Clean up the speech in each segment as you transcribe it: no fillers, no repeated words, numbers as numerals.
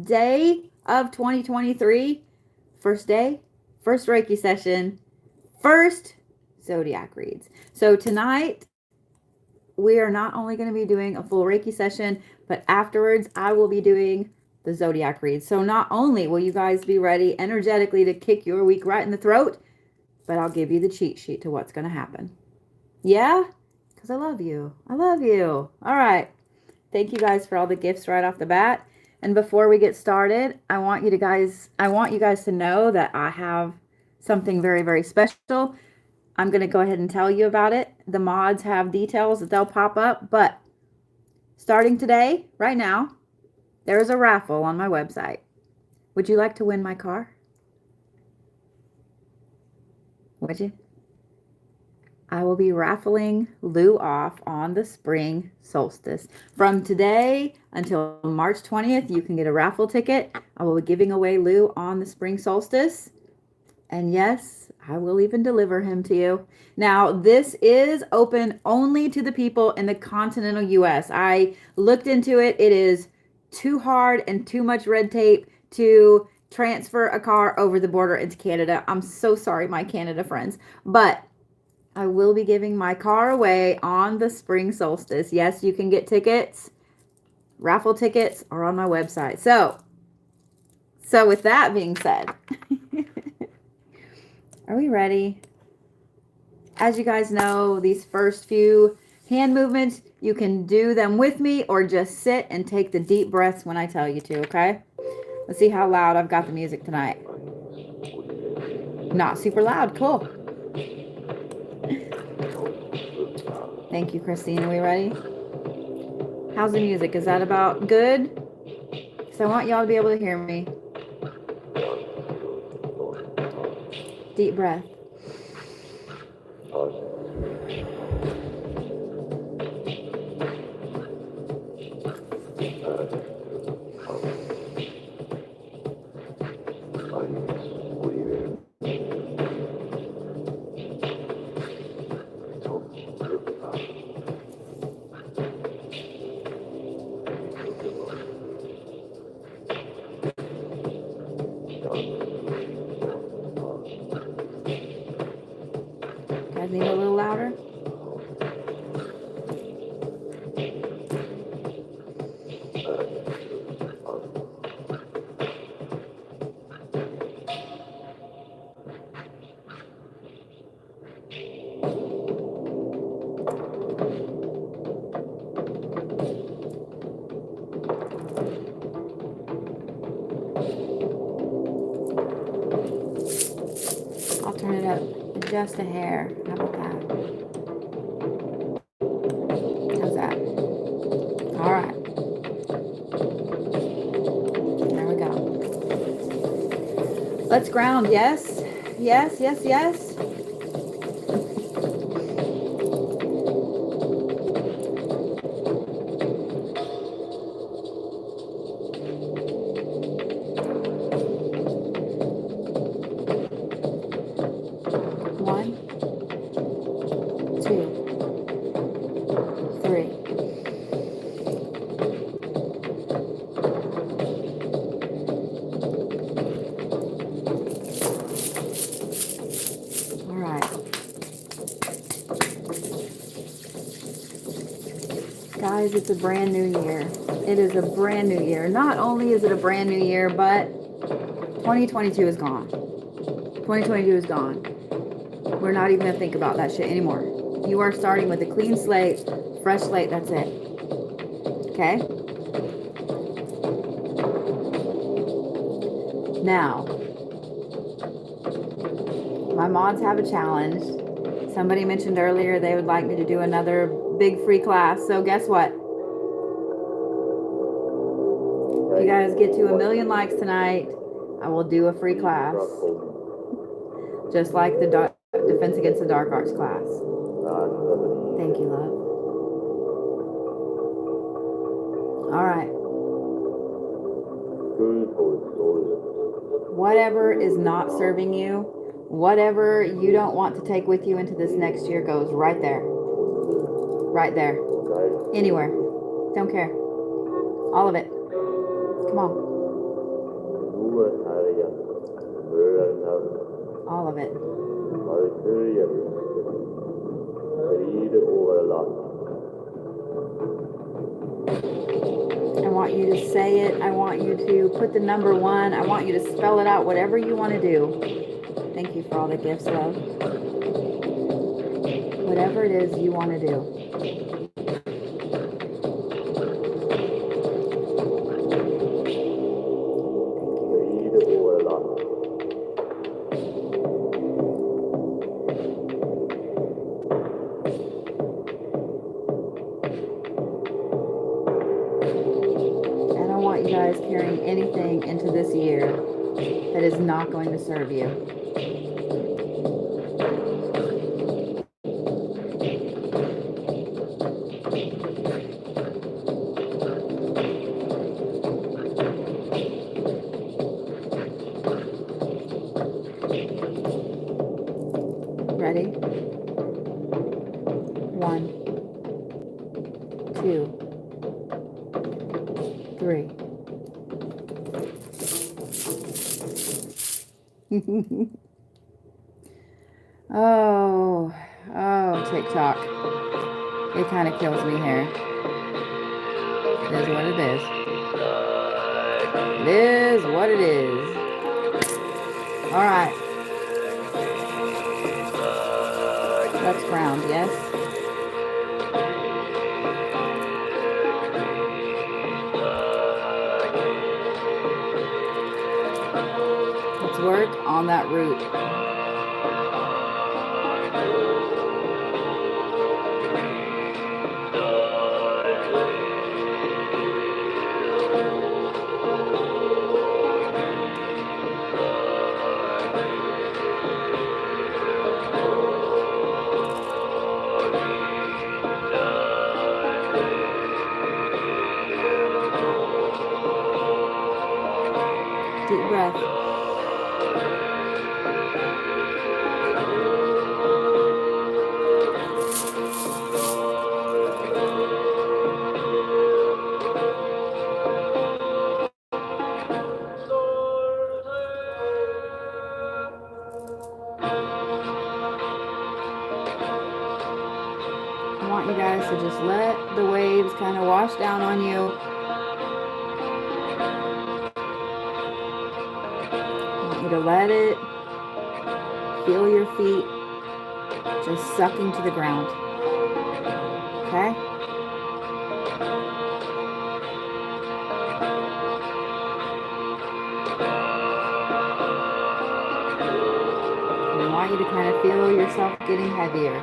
day of 2023. First day, first Reiki session, first zodiac reads. So tonight, we are not only going to be doing a full Reiki session, but afterwards I will be doing the zodiac read. So not only will you guys be ready energetically to kick your week right in the throat, but I'll give you the cheat sheet to what's going to happen. Yeah? Because I love you. I love you. All right. Thank you guys for all the gifts right off the bat. And before we get started, I want you guys to know that I have something very, very special. I'm going to go ahead and tell you about it. The mods have details that they'll pop up, but starting today, right now, there is a raffle on my website. Would you like to win my car? Would you? I will be raffling Lou off on the spring solstice. From today until March 20th, you can get a raffle ticket. I will be giving away Lou on the spring solstice. And yes, I will even deliver him to you. Now, this is open only to the people in the continental US. I looked into it. It is too hard and too much red tape to transfer a car over the border into Canada. I'm so sorry, my Canada friends. But I will be giving my car away on the spring solstice. Yes, you can get tickets. Raffle tickets are on my website. So with that being said, are we ready? As you guys know, these first few hand movements, you can do them with me or just sit and take the deep breaths when I tell you to, okay? Let's see how loud I've got the music tonight. Not super loud. Cool. Thank you, Christine. Are we ready? How's the music? Is that about good? So I want y'all to be able to hear me. Deep breath. Guys need a little louder? I'll turn it up just a hair. How about that? How's that? All right. There we go. Let's ground. Yes. Yes, yes, yes. Guys, it's a brand new year. It is a brand new year. Not only is it a brand new year, but 2022 is gone. 2022 is gone. We're not even going to think about that shit anymore. You are starting with a clean slate, fresh slate, that's it. Okay? Now, my mods have a challenge. Somebody mentioned earlier they would like me to do another big free class. So guess what? If you guys get to 1 million likes tonight, I will do a free class. Just like the Defense Against the Dark Arts class. Thank you, love. All right. Whatever is not serving you, whatever you don't want to take with you into this next year goes right there. Right there. Anywhere. Don't care. All of it. Come on. All of it. I want you to say it. I want you to put the number 1. I want you to spell it out, whatever you want to do. Thank you for all the gifts, love. Whatever it is you want to do. Carrying anything into this year that is not going to serve you. Ready? 1, 2, 3. Oh, TikTok. It kind of kills me here. It is what it is. It is what it is. All right. That's ground, yes? Let's work on that root. Deep breath. I want you guys to just let the waves kind of wash down on you. I want you to let it feel your feet just sucking to the ground. Okay? I want you to kind of feel yourself getting heavier.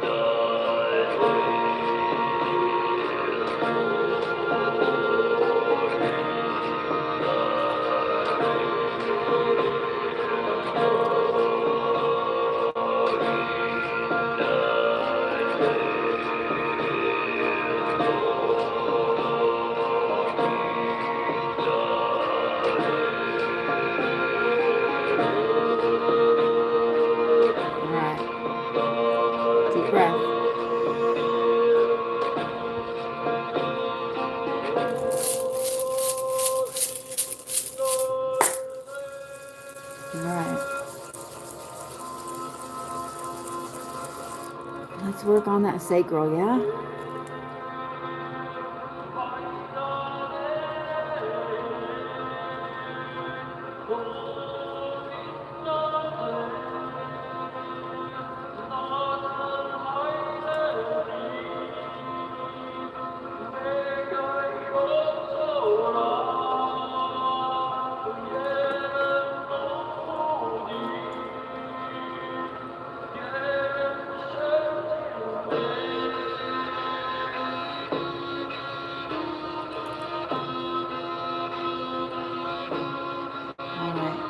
Let's work on that sacral, yeah? All right.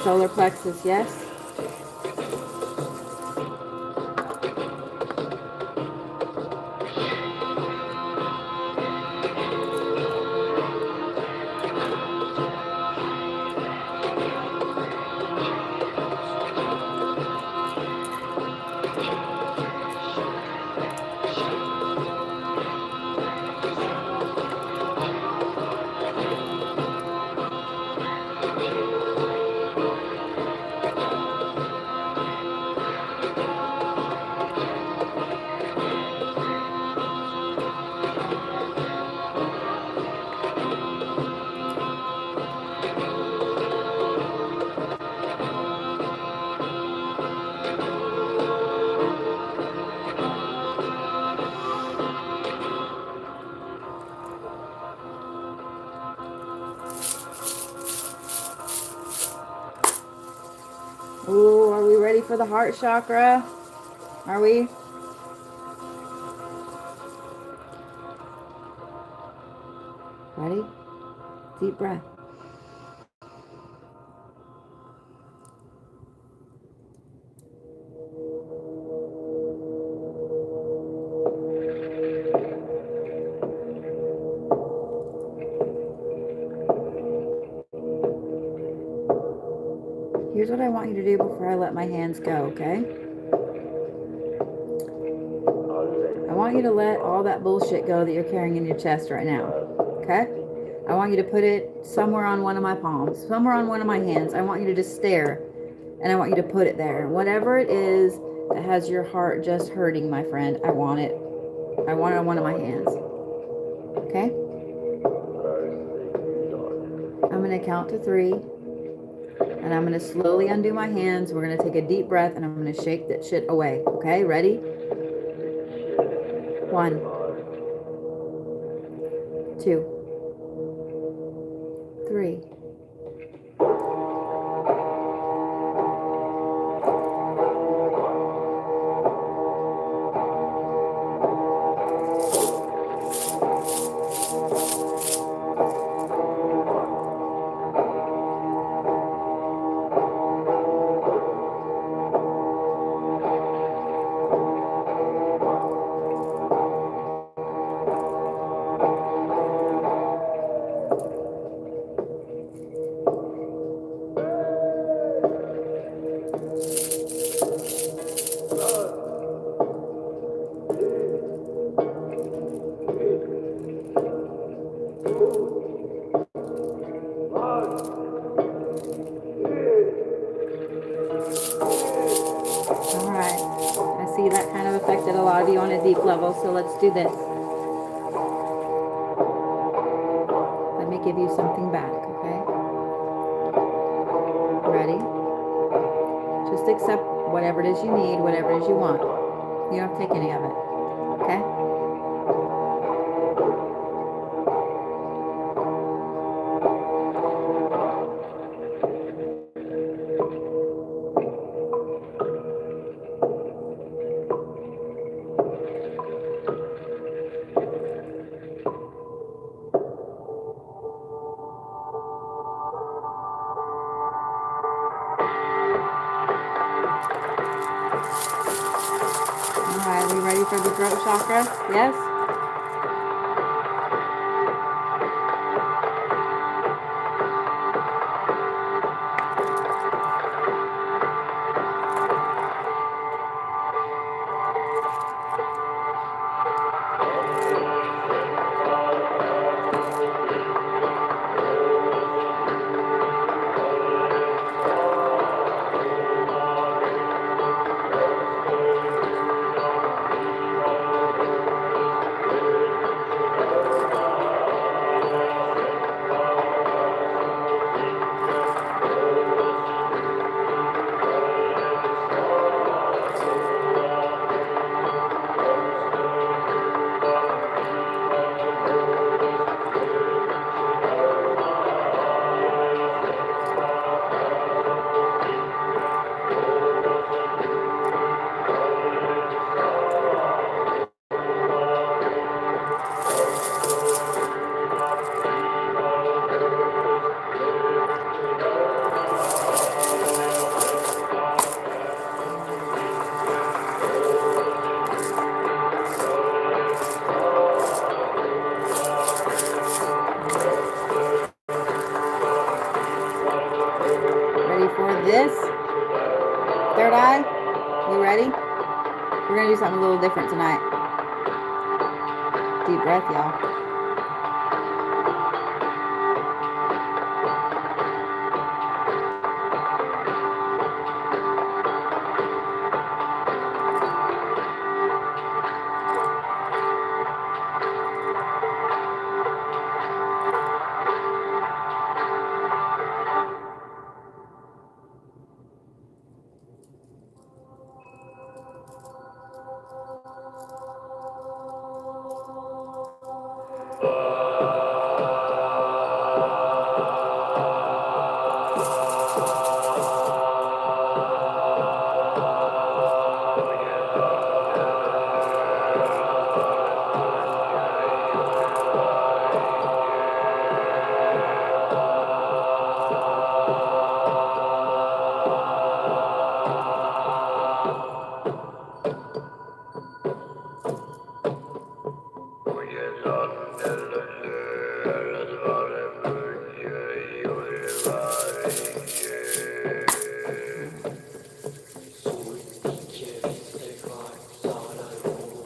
Solar plexus, yes. Ooh, are we ready for the heart chakra? Are we? Ready? Deep breath. Here's what I want you to do before I let my hands go, okay? I want you to let all that bullshit go that you're carrying in your chest right now, okay? I want you to put it somewhere on one of my palms, somewhere on one of my hands. I want you to just stare, and I want you to put it there. Whatever it is that has your heart just hurting, my friend, I want it. I want it on one of my hands, okay? I'm going to count to 3, and I'm going to slowly undo my hands. We're going to take a deep breath, and I'm going to shake that shit away, okay? Ready? 1, 2, 3. See, that kind of affected a lot of you on a deep level, so let's do this. Let me give you something back, okay? Ready? Just accept whatever it is you need, whatever it is you want. You don't have to take any of it, okay? Alright, are we ready for the throat chakra? Yes? different tonight. Deep breath, y'all.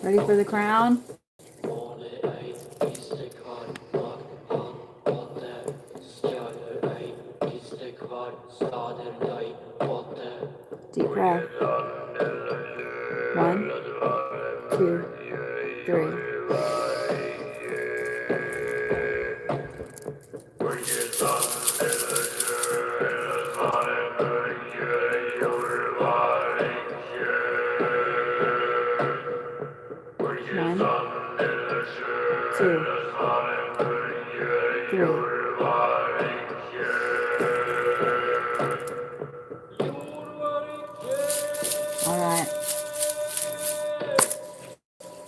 Ready for the crown? Deep breath. 1, 2, 3. All right.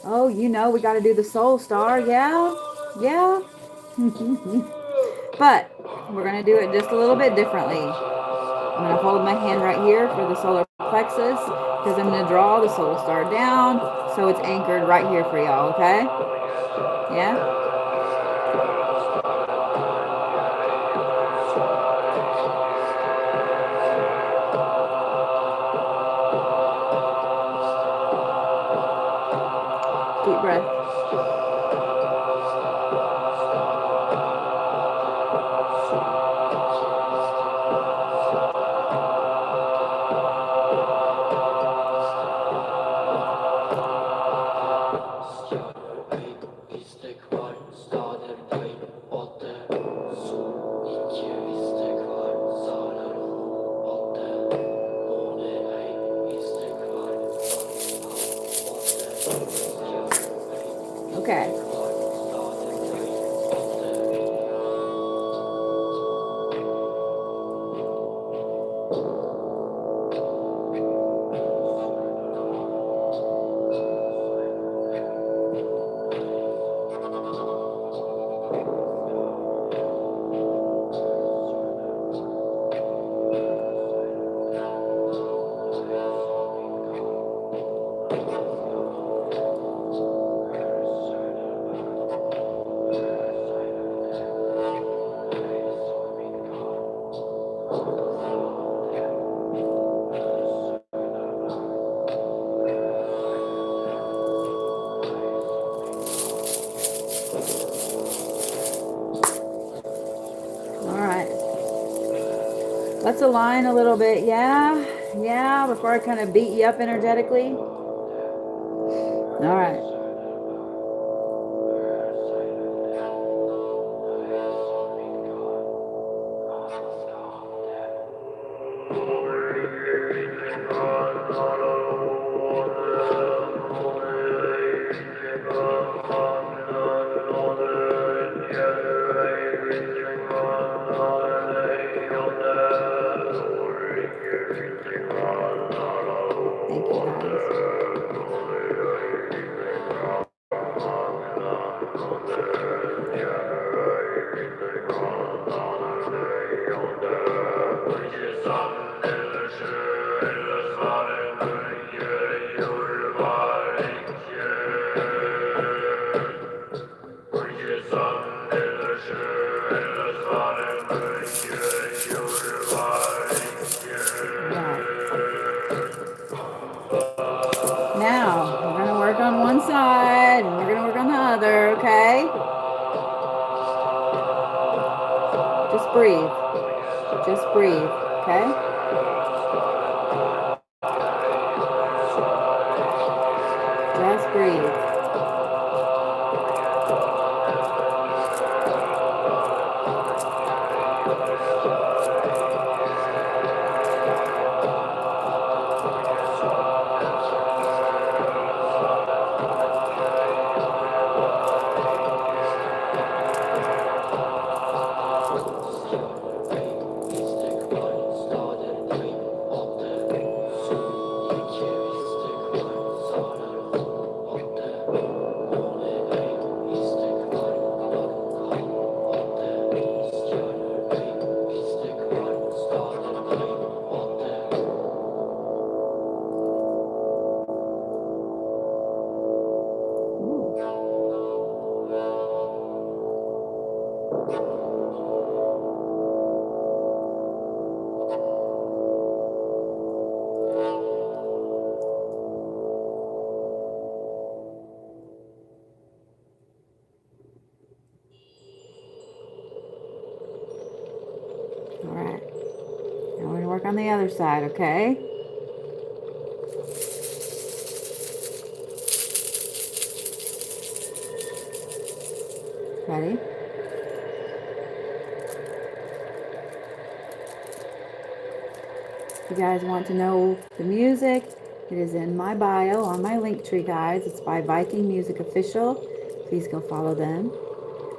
Oh, you know, we got to do the soul star. Yeah. Yeah. But we're going to do it just a little bit differently. I'm going to hold my hand right here for the solar plexus because I'm going to draw the soul star down so it's anchored right here for y'all, okay? Yeah? Deep breath. Okay. Let's align a little bit. Yeah, before I kind of beat you up energetically. All right. we're going to work on the other, okay? Just breathe. Just breathe, okay? Just breathe. All right. Now we're going to work on the other side, okay? Ready? If you guys want to know the music, it is in my bio on my link tree, guys. It's by Viking Music Official. Please go follow them.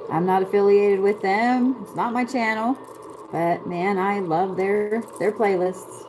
I'm not affiliated with them. It's not my channel. But man, I love their playlists.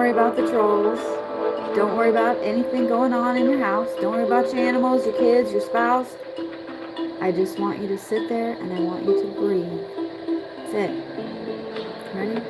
About the trolls. Don't worry about anything going on in your house. Don't worry about your animals, your kids, your spouse. I just want you to sit there and I want you to breathe. That's it. Ready?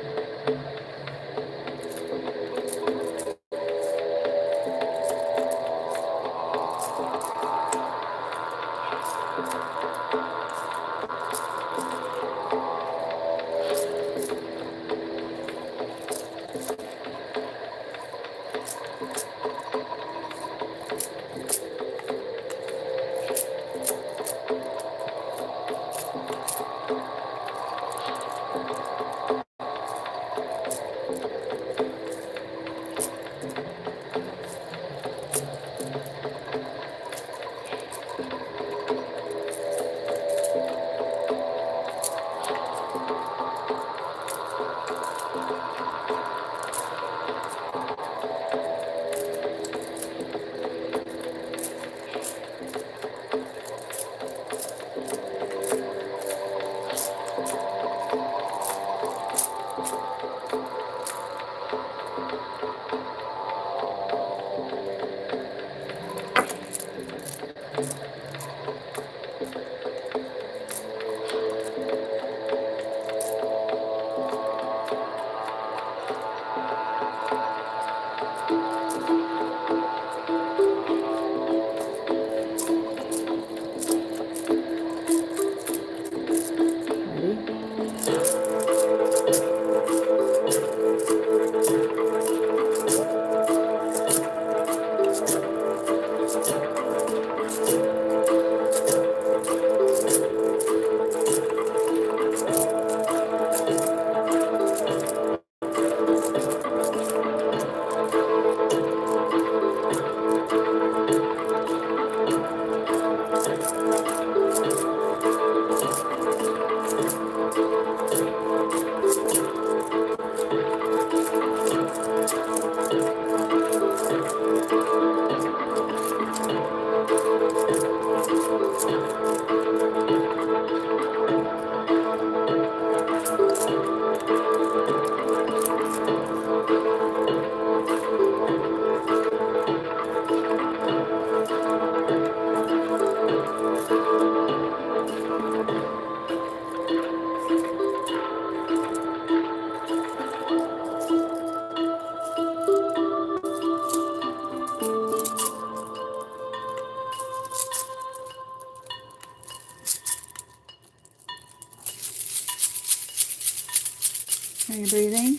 Are you breathing?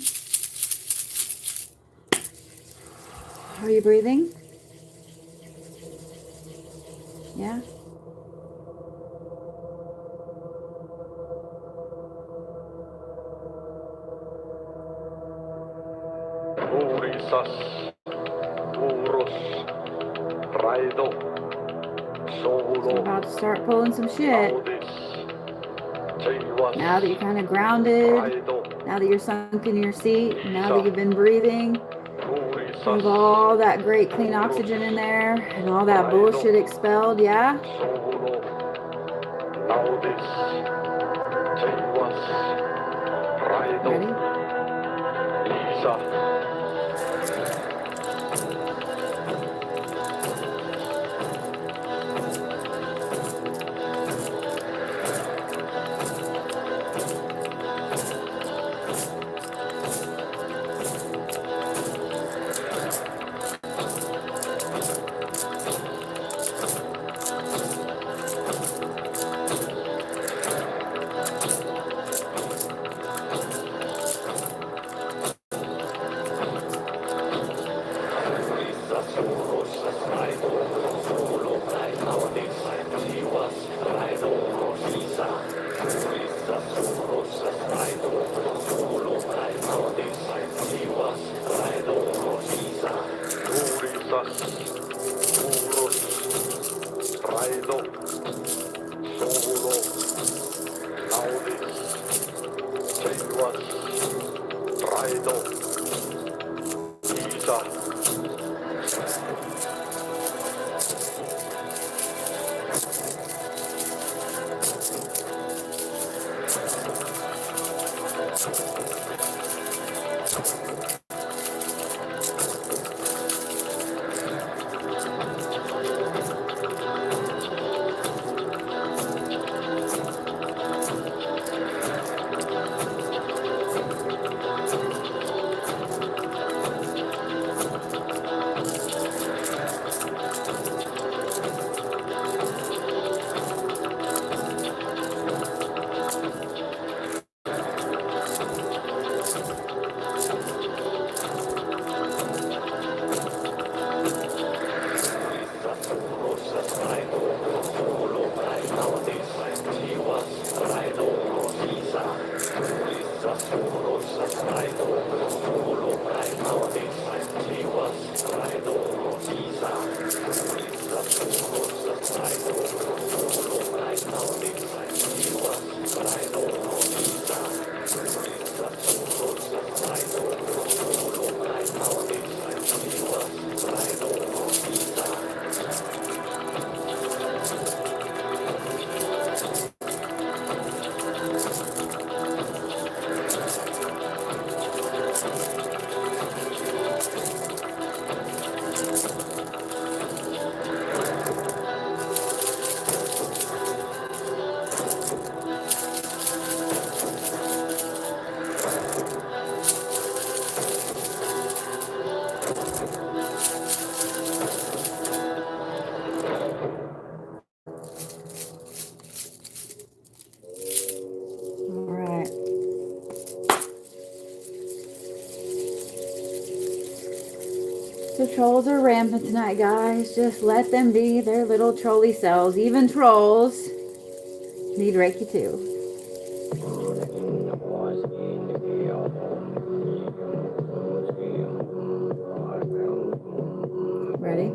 Are you breathing? Yeah? We're about to start pulling some shit. Now that you're kind of grounded, now that you're sunk in your seat, now that you've been breathing, with all that great clean oxygen in there and all that bullshit expelled, yeah? Ready? Trolls are rampant tonight, guys. Just let them be their little trolly selves. Even trolls need Reiki too. Ready?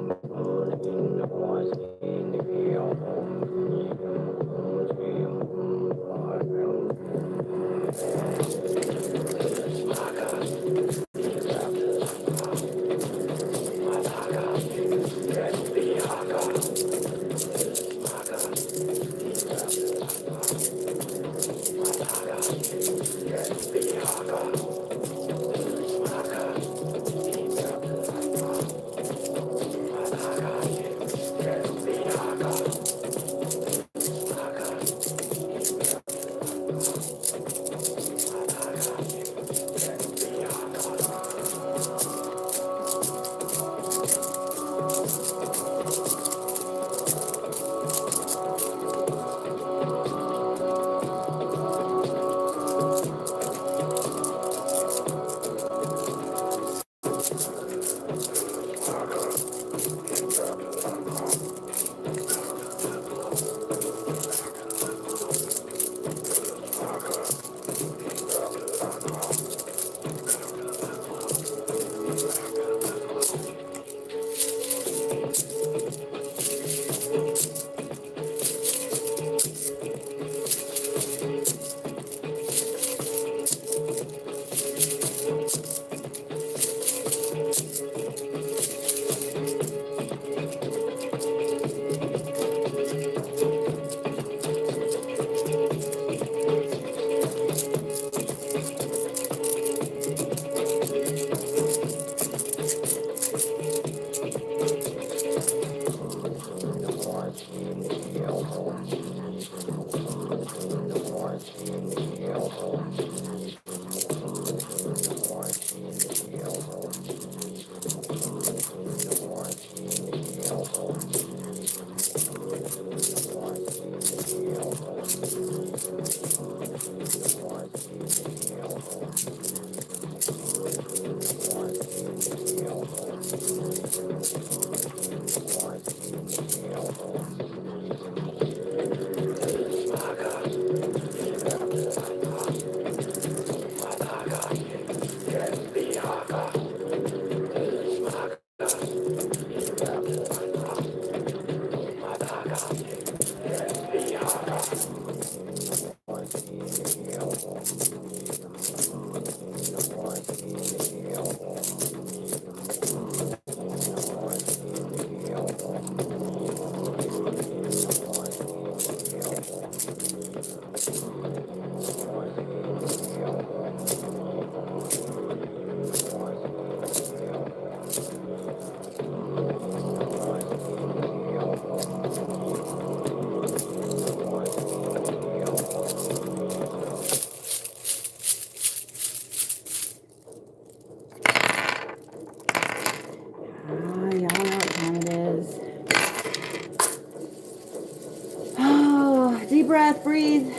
Deep breath, breathe.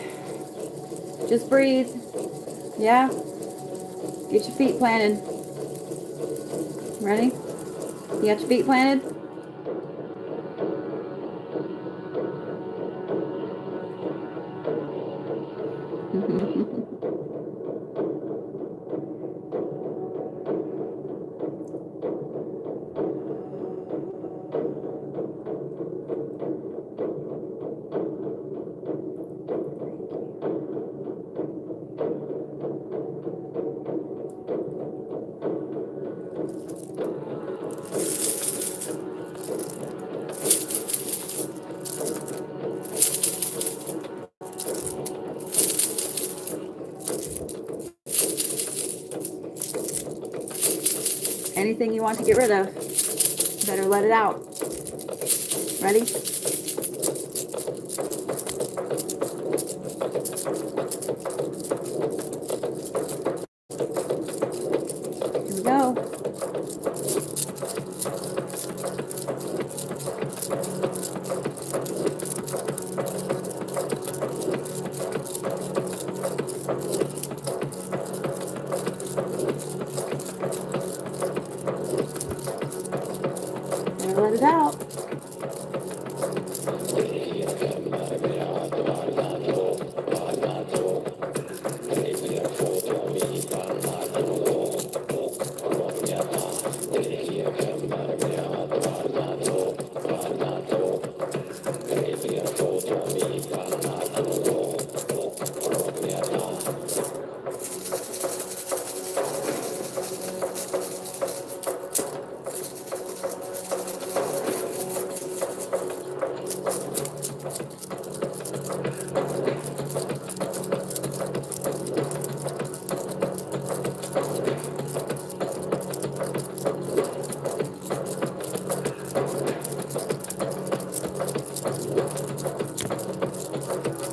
Just breathe. Yeah? Get your feet planted. Ready? You got your feet planted? Anything you want to get rid of, better let it out. Ready? Here we go.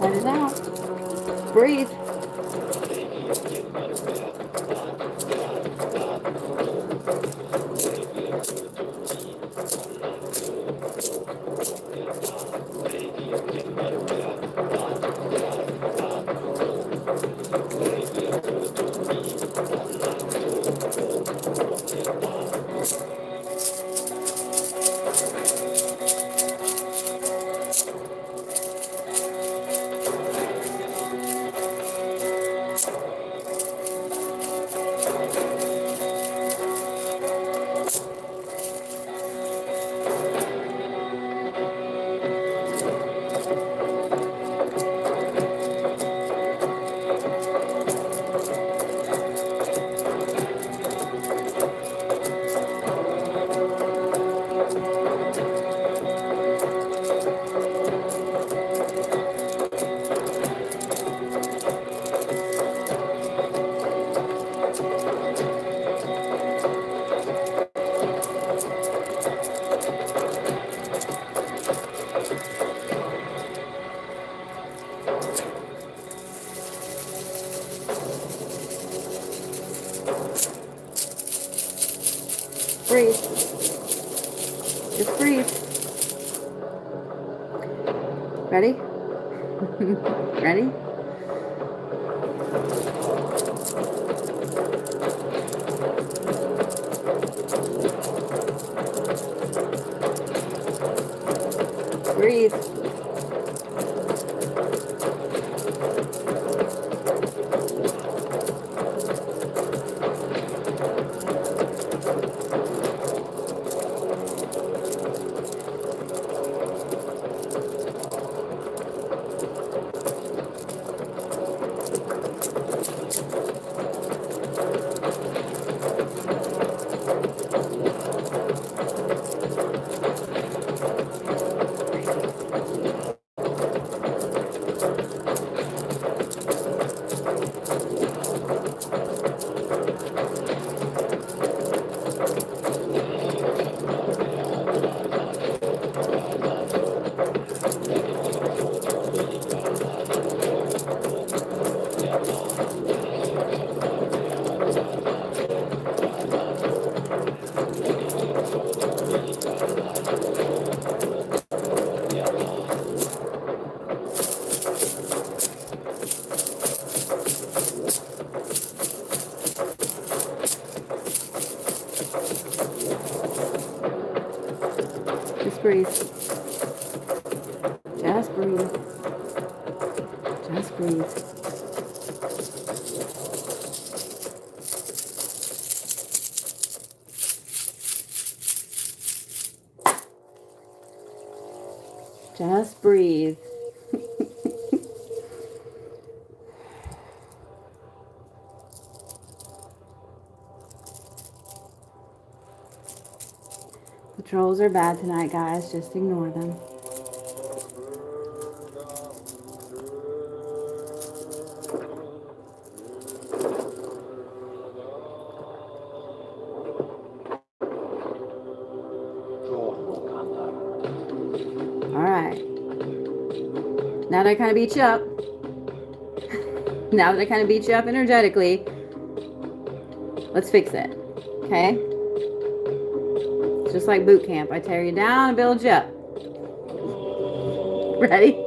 Let it out. Breathe. Breathe. Just breathe. Ready? Ready? Breathe. Just breathe. Just breathe. Just breathe. Just breathe. The trolls are bad tonight, guys. Just ignore them. Alright. Now that I kind of beat you up. Now that I kind of beat you up energetically. Let's fix it. Okay? It's just like boot camp. I tear you down and build you up. Ready?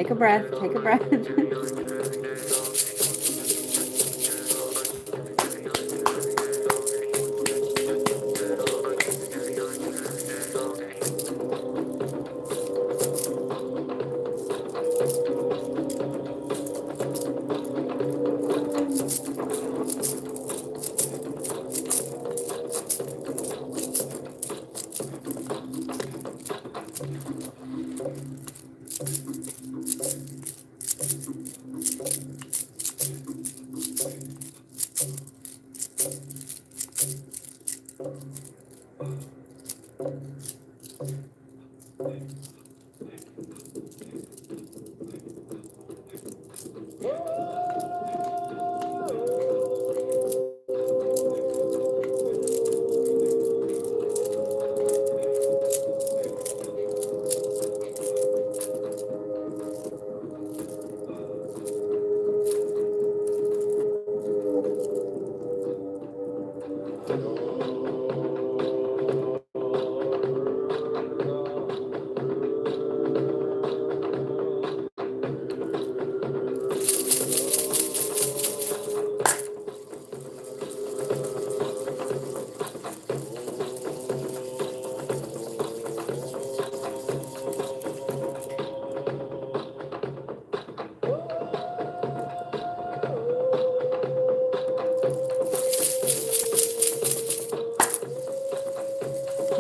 Take a breath. Take a breath.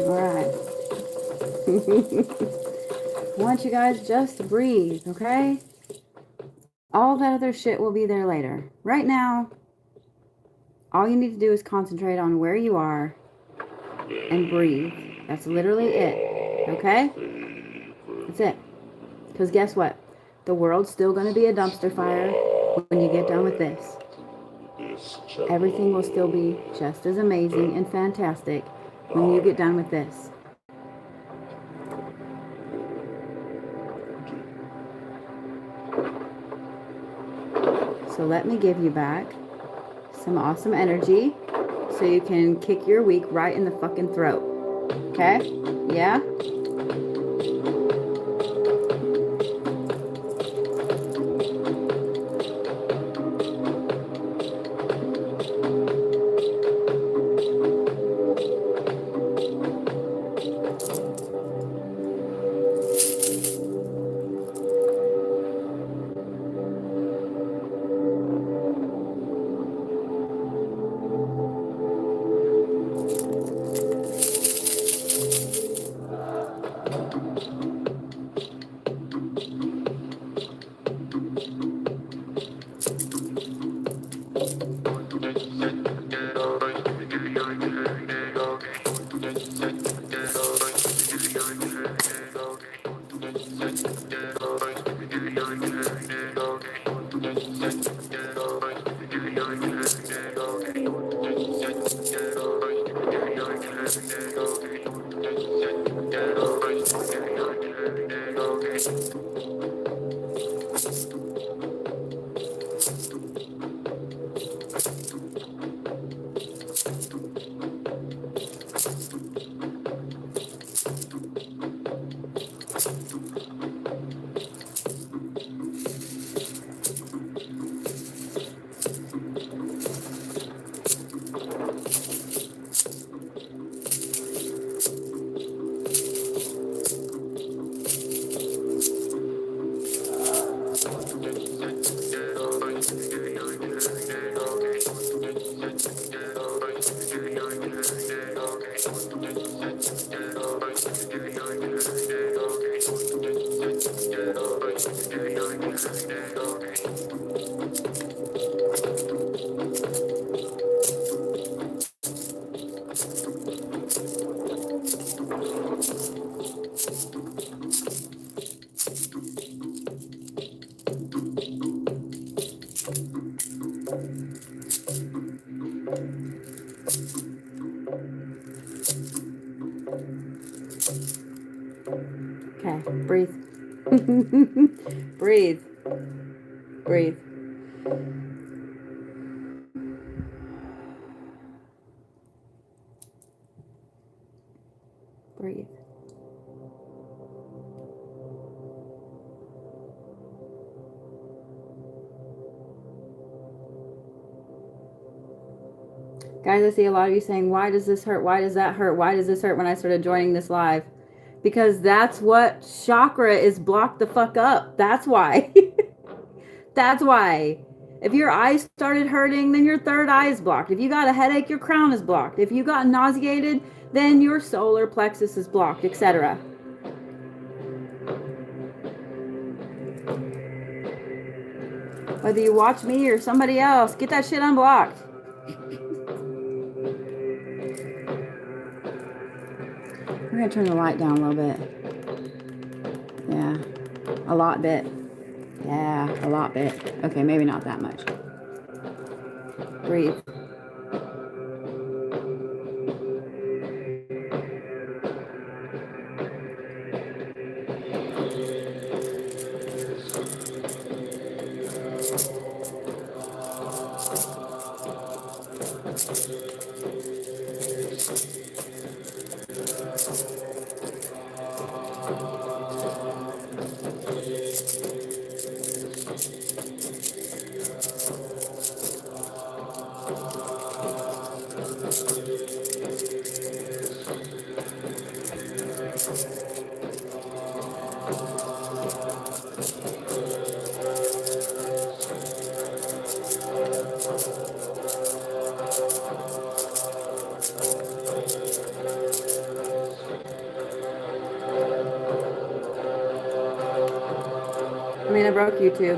All right. I want you guys just to breathe, okay? All that other shit will be there later. Right now, all you need to do is concentrate on where you are and breathe. That's literally it, okay? That's it. Because guess what? The world's still going to be a dumpster fire when you get done with this. Everything will still be just as amazing and fantastic when you get done with this. So let me give you back some awesome energy so you can kick your week right in the fucking throat. Okay? Yeah? Okay, breathe. Breathe. Breathe. Breathe. Guys, I see a lot of you saying, why does this hurt? Why does that hurt? Why does this hurt when I started joining this live? Because that's what chakra is blocked the fuck up. That's why. That's why. If your eyes started hurting, then your third eye is blocked. If you got a headache, your crown is blocked. If you got nauseated, then your solar plexus is blocked, etc. Whether you watch me or somebody else, get that shit unblocked. We're going to turn the light down a little bit. Yeah, a lot bit. Yeah, a lot bit. Okay, maybe not that much. Breathe. I mean, I broke YouTube.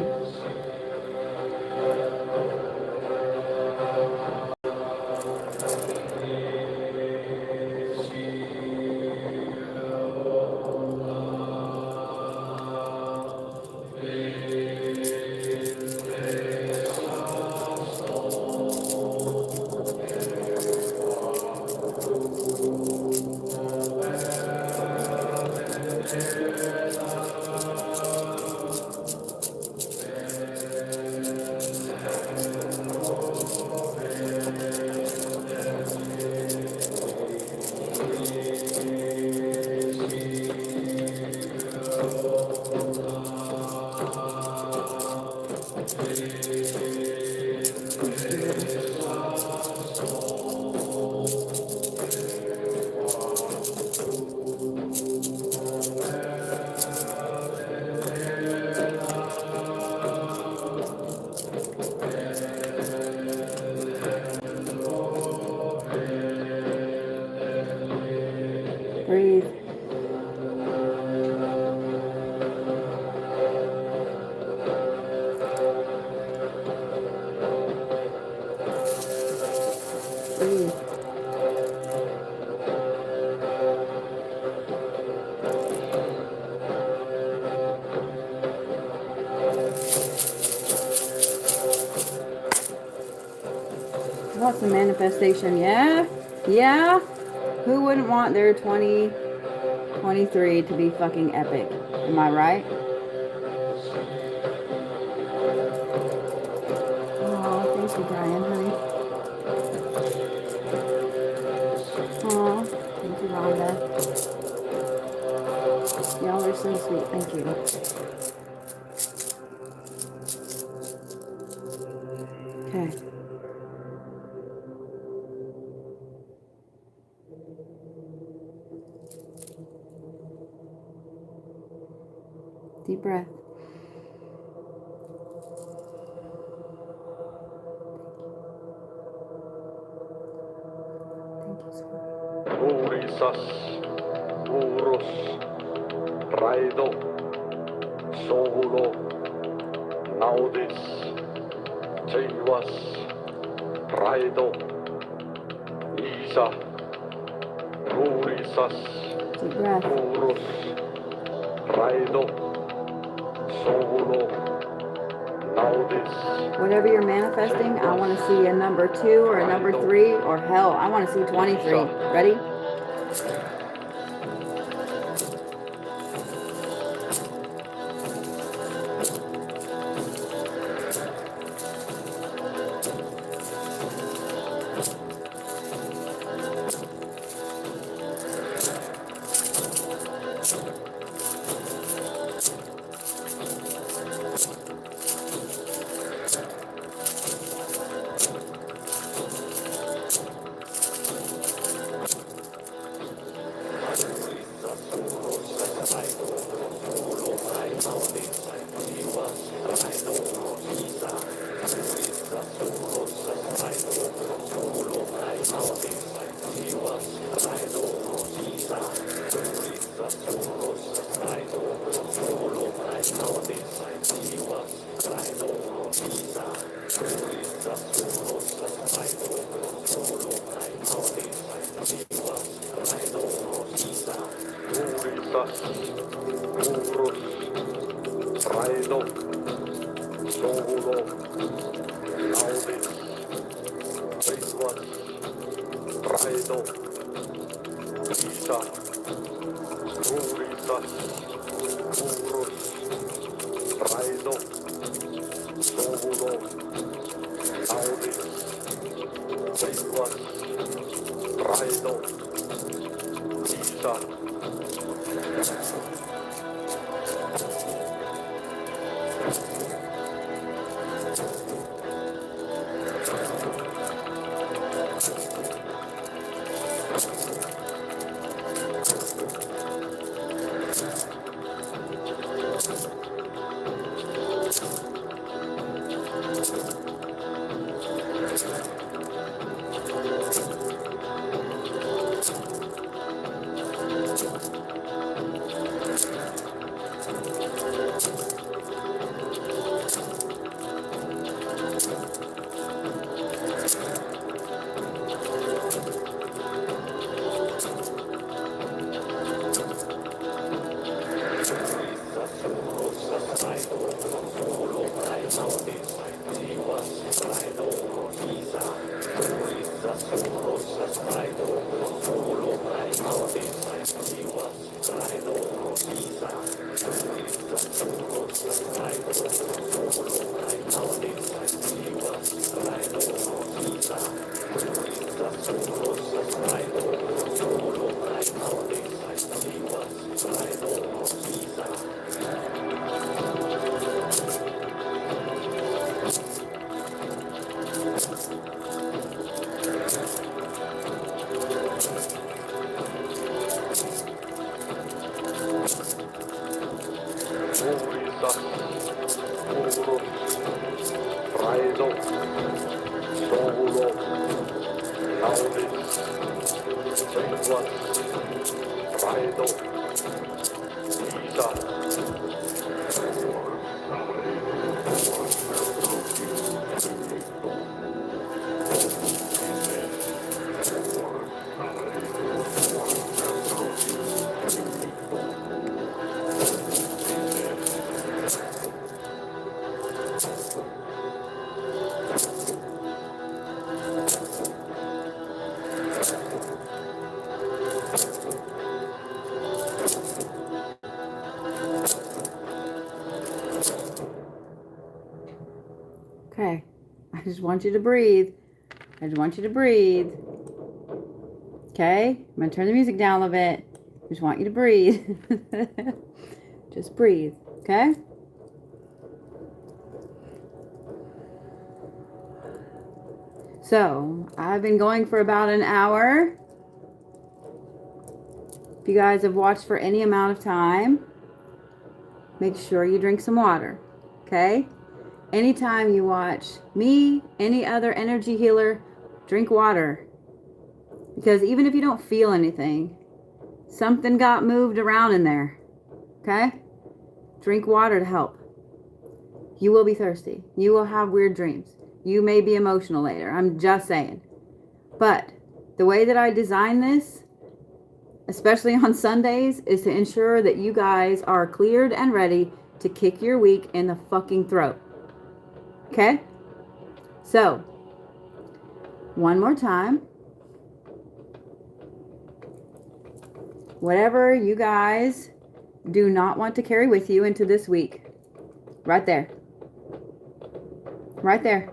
Breathe. Breathe. Lots of manifestation, yeah? Yeah? Who wouldn't want their 2023 to be fucking epic? Am I right? Oh, thank you, Brian, honey. Oh, thank you, Rhonda. Y'all are so sweet. Thank you. Okay. Deep breath. Thank you, sweetie. Urisas, Urus, Raido, Sohulo, Naudis, Teivas, Raido, Isa, Urisas, Deep breath. Urus, Raido, Sohulo, Naudis. Whatever you're manifesting, I want to see a number 2 or a number 3, or hell, I want to see 23. Ready? Raido, Solo, Naudis, Rituas, Raido, Isa, Rurisas, Urus, Raido, Solo, Naudis, Rituas, Raido, Isa. Okay, I just want you to breathe. I just want you to breathe. Okay, I'm going to turn the music down a little bit. I just want you to breathe. Just breathe, okay? So, I've been going for about an hour. If you guys have watched for any amount of time, make sure you drink some water, okay? Anytime you watch me, any other energy healer, drink water. Because even if you don't feel anything, something got moved around in there, okay? Drink water to help. You will be thirsty. You will have weird dreams. You may be emotional later. I'm just saying. But the way that I design this, especially on Sundays, is to ensure that you guys are cleared and ready to kick your week in the fucking throat. Okay? So, one more time. Whatever you guys do not want to carry with you into this week. Right there. Right there.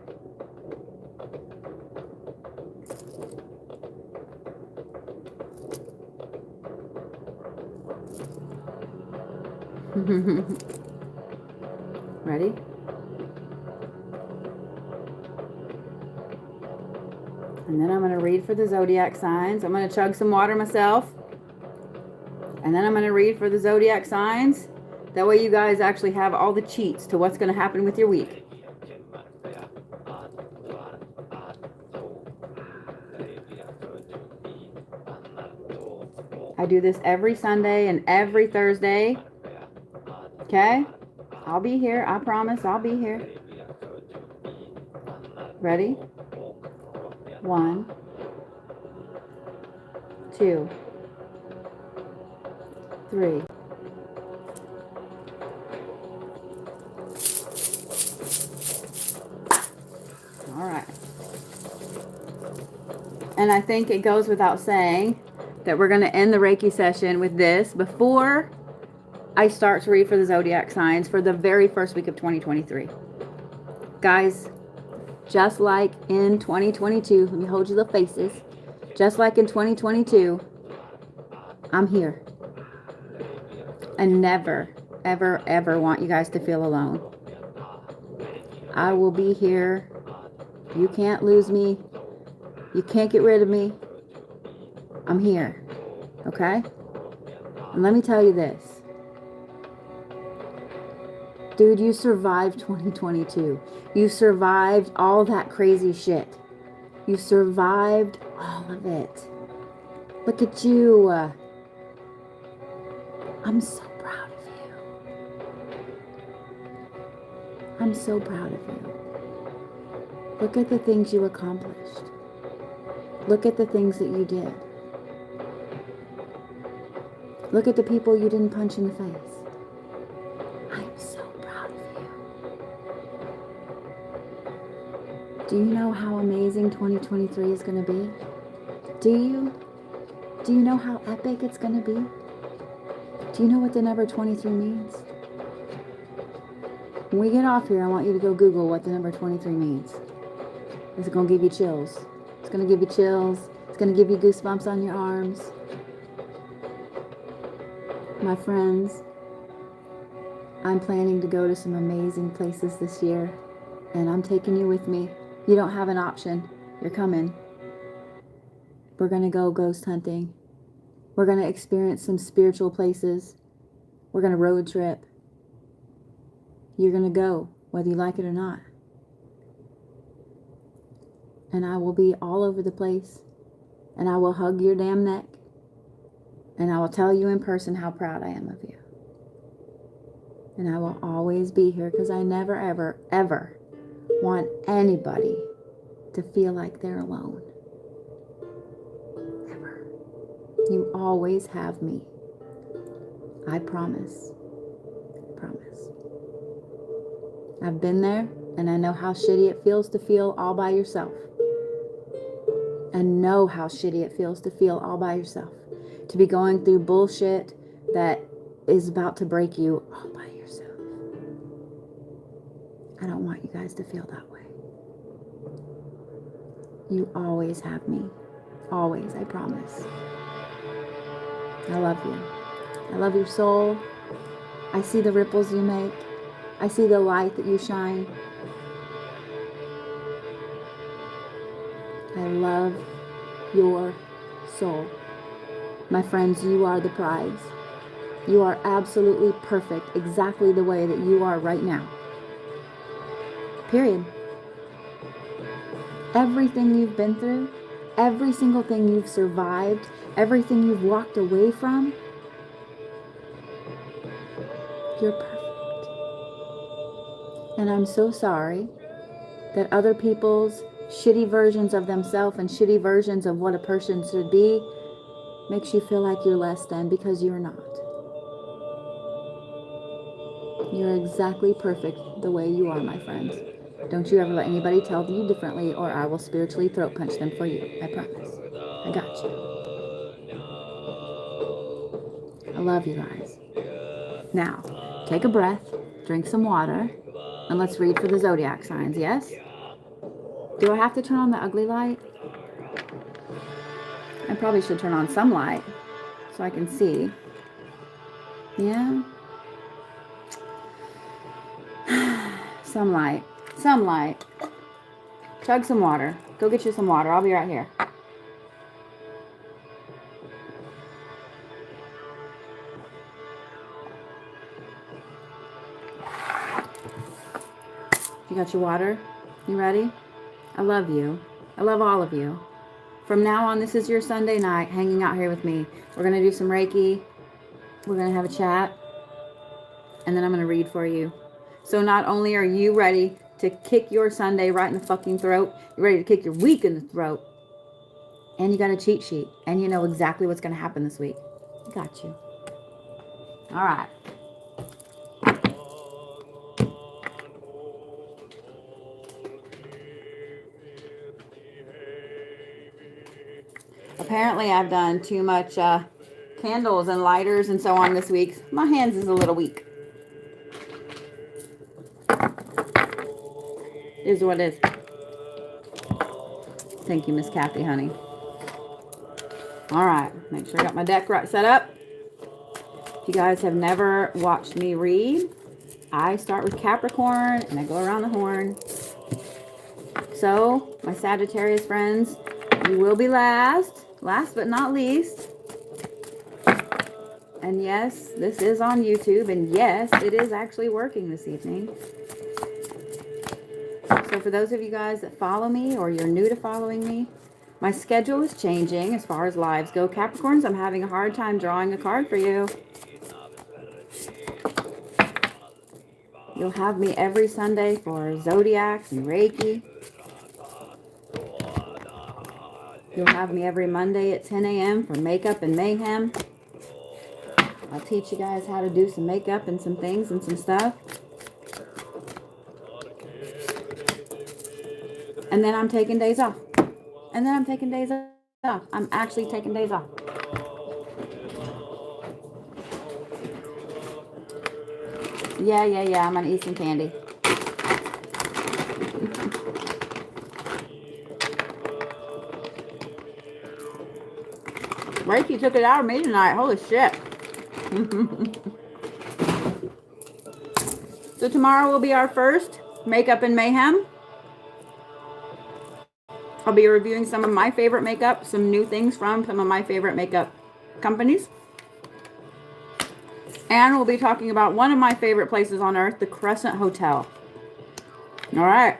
Ready? And then I'm going to read for the zodiac signs. I'm going to chug some water myself. And then I'm going to read for the zodiac signs. That way you guys actually have all the cheats to what's going to happen with your week. I do this every Sunday and every Thursday. Okay? I'll be here. I promise I'll be here. Ready? 1, 2, 3. All right. And I think it goes without saying that we're going to end the Reiki session with this before I start to read for the zodiac signs for the very first week of 2023. Guys, just like in 2022, let me hold you the faces. Just like in 2022, I'm here. And never, ever, ever want you guys to feel alone. I will be here. You can't lose me. You can't get rid of me. I'm here. Okay? And let me tell you this. Dude, you survived 2022. You survived all that crazy shit. You survived all of it. Look at you. I'm so proud of you. I'm so proud of you. Look at the things you accomplished. Look at the things that you did. Look at the people you didn't punch in the face. I am so proud of you. Do you know how amazing 2023 is going to be? Do you? Do you know how epic it's going to be? Do you know what the number 23 means? When we get off here, I want you to go Google what the number 23 means. It's going to give you chills. It's going to give you chills. It's going to give you goosebumps on your arms. My friends, I'm planning to go to some amazing places this year, and I'm taking you with me. You don't have an option. You're coming. We're going to go ghost hunting. We're going to experience some spiritual places. We're going to road trip. You're going to go, whether you like it or not. And I will be all over the place. And I will hug your damn neck. And I will tell you in person how proud I am of you. And I will always be here because I never, ever, ever want anybody to feel like they're alone. Ever. You always have me. I promise. I promise. I've been there and I know how shitty it feels to feel all by yourself. And know how shitty it feels to feel all by yourself. To be going through bullshit that is about to break you all by yourself. I don't want you guys to feel that way. You always have me. Always, I promise. I love you. I love your soul. I see the ripples you make. I see the light that you shine. I love your soul. My friends, you are the prize. You are absolutely perfect, exactly the way that you are right now. Period. Everything you've been through, every single thing you've survived, everything you've walked away from, you're perfect. And I'm so sorry that other people's shitty versions of themselves and shitty versions of what a person should be makes you feel like you're less than, because you're not. You're exactly perfect the way you are, my friends. Don't you ever let anybody tell you differently, or I will spiritually throat punch them for you. I promise. I got you. I love you guys. Now, take a breath, drink some water, and let's read for the zodiac signs, yes? Do I have to turn on the ugly light? I probably should turn on some light so I can see. Yeah? Some light. Some light. Chug some water. Go get you some water. I'll be right here. You got your water? You ready? I love you. I love all of you. From now on, this is your Sunday night hanging out here with me. We're going to do some Reiki. We're going to have a chat. And then I'm going to read for you. So not only are you ready to kick your Sunday right in the fucking throat, you're ready to kick your week in the throat. And you got a cheat sheet. And you know exactly what's going to happen this week. Got you. All right. Apparently I've done too much candles and lighters and so on this week. My hands is a little weak. Is what it is. Thank you, Miss Kathy, honey. All right. Make sure I got my deck right set up. If you guys have never watched me read, I start with Capricorn and I go around the horn. So, my Sagittarius friends, you will be last but not least. And yes, this is on YouTube, and yes, it is actually working this evening. So for those of you guys that follow me or you're new to following me, my schedule is changing as far as lives go. Capricorns, I'm having a hard time drawing a card for you. You'll have me every Sunday for Zodiacs and Reiki. You'll have me every Monday at 10 a.m. for Makeup and Mayhem. I'll teach you guys how to do some makeup and some things and some stuff. And then I'm taking days off. And then I'm taking days off. I'm actually taking days off. Yeah. I'm going to eat some candy. Reiki took it out of me tonight. Holy shit. So tomorrow will be our first Makeup and Mayhem. I'll be reviewing some of my favorite makeup, some new things from some of my favorite makeup companies. And we'll be talking about one of my favorite places on earth, the Crescent Hotel. All right.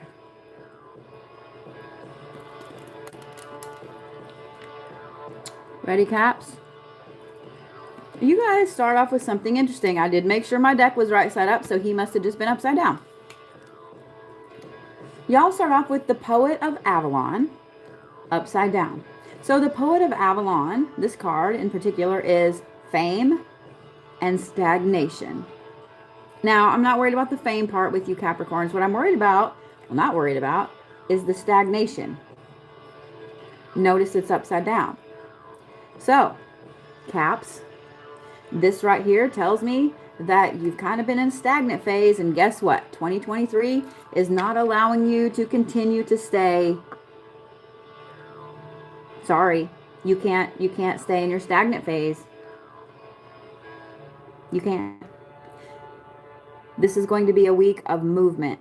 Ready, Caps? You guys start off with something interesting. I did make sure my deck was right side up, so he must have just been upside down. Y'all start off with the Poet of Avalon, upside down. So the Poet of Avalon, this card in particular, is fame and stagnation. Now, I'm not worried about the fame part with you Capricorns. What I'm worried about, well, not worried about, is the stagnation. Notice it's upside down. So, Caps, this right here tells me that you've kind of been in a stagnant phase, and guess what? 2023 is not allowing you to continue to stay. Sorry, you can't stay in your stagnant phase. You can't. This is going to be a week of movement.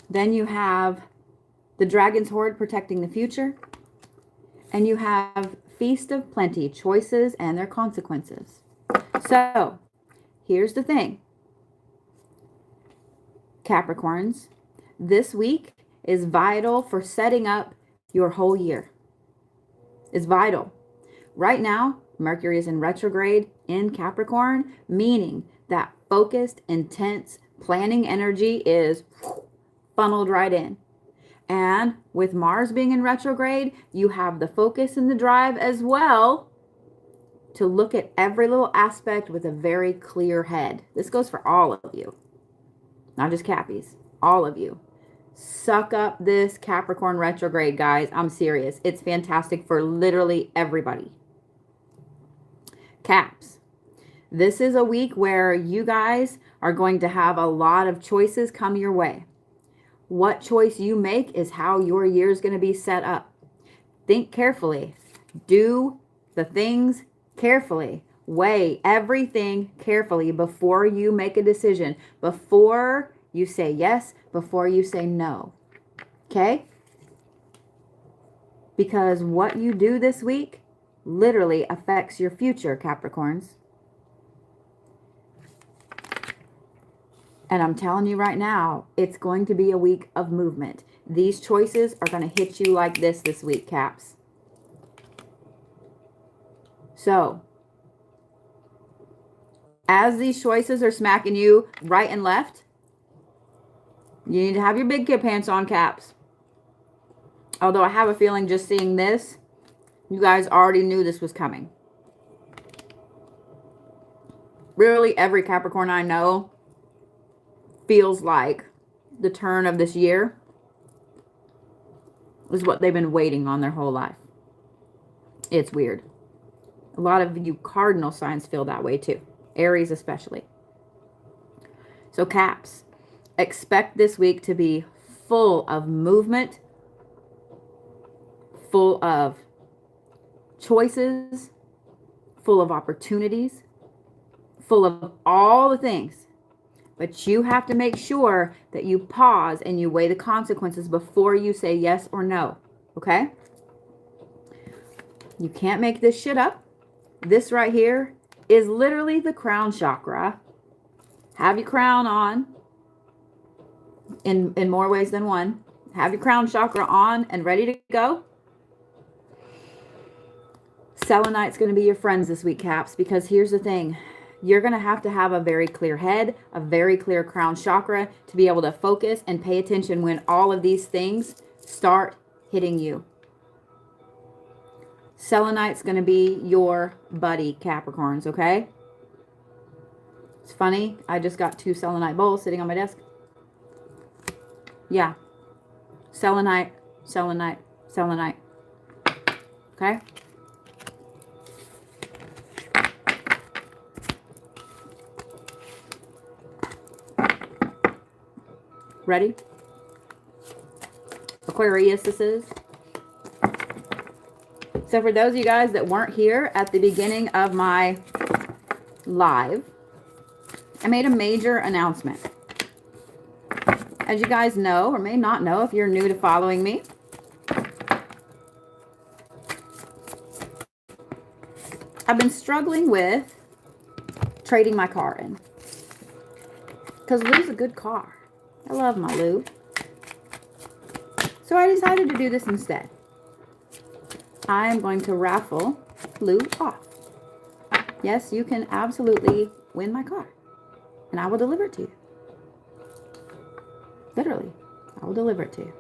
Then you have the Dragon's Hoard protecting the future. And you have Feast of Plenty, choices and their consequences. So, here's the thing. Capricorns, this week is vital for setting up your whole year. It's vital. Right now, Mercury is in retrograde in Capricorn, meaning that focused, intense planning energy is funneled right in. And with Mars being in retrograde, you have the focus and the drive as well to look at every little aspect with a very clear head. This goes for all of you, not just Cappies, all of you. Suck up this Capricorn retrograde, guys. I'm serious. It's fantastic for literally everybody. Caps, this is a week where you guys are going to have a lot of choices come your way. What choice you make is how your year is going to be set up. Think carefully. Do the things carefully. Weigh everything carefully before you make a decision. Before you say yes, before you say no. Okay? Because what you do this week literally affects your future, Capricorns. And I'm telling you right now, it's going to be a week of movement. These choices are going to hit you like this week, Caps. So, as these choices are smacking you right and left, you need to have your big kid pants on, Caps. Although I have a feeling just seeing this, you guys already knew this was coming. Really, every Capricorn I know feels like the turn of this year is what they've been waiting on their whole life. It's weird. A lot of you cardinal signs feel that way too. Aries especially. So Caps, expect this week to be full of movement, full of choices, full of opportunities, full of all the things. But you have to make sure that you pause and you weigh the consequences before you say yes or no. Okay? You can't make this shit up. This right here is literally the crown chakra. Have your crown on in more ways than one. Have your crown chakra on and ready to go. Selenite's going to be your friends this week, Caps, because here's the thing. You're going to have a very clear head, a very clear crown chakra to be able to focus and pay attention when all of these things start hitting you. Selenite's going to be your buddy, Capricorns, okay? It's funny. I just got 2 selenite bowls sitting on my desk. Yeah. Selenite, selenite, selenite. Okay? Ready? Aquarius, this is. So for those of you guys that weren't here at the beginning of my live, I made a major announcement. As you guys know, or may not know if you're new to following me, I've been struggling with trading my car in. Because Lou's a good car. I love my Lou. So I decided to do this instead. I am going to raffle Lou off. Yes, you can absolutely win my car. And I will deliver it to you. Literally, I will deliver it to you.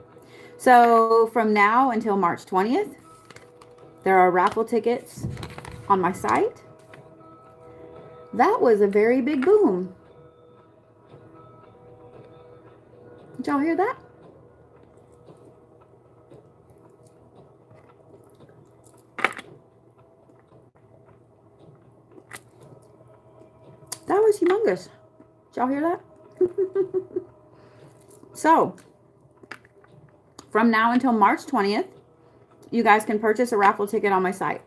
So from now until March 20th, there are raffle tickets on my site. That was a very big boom. Did y'all hear that? That was humongous. Did y'all hear that? So, from now until March 20th, you guys can purchase a raffle ticket on my site.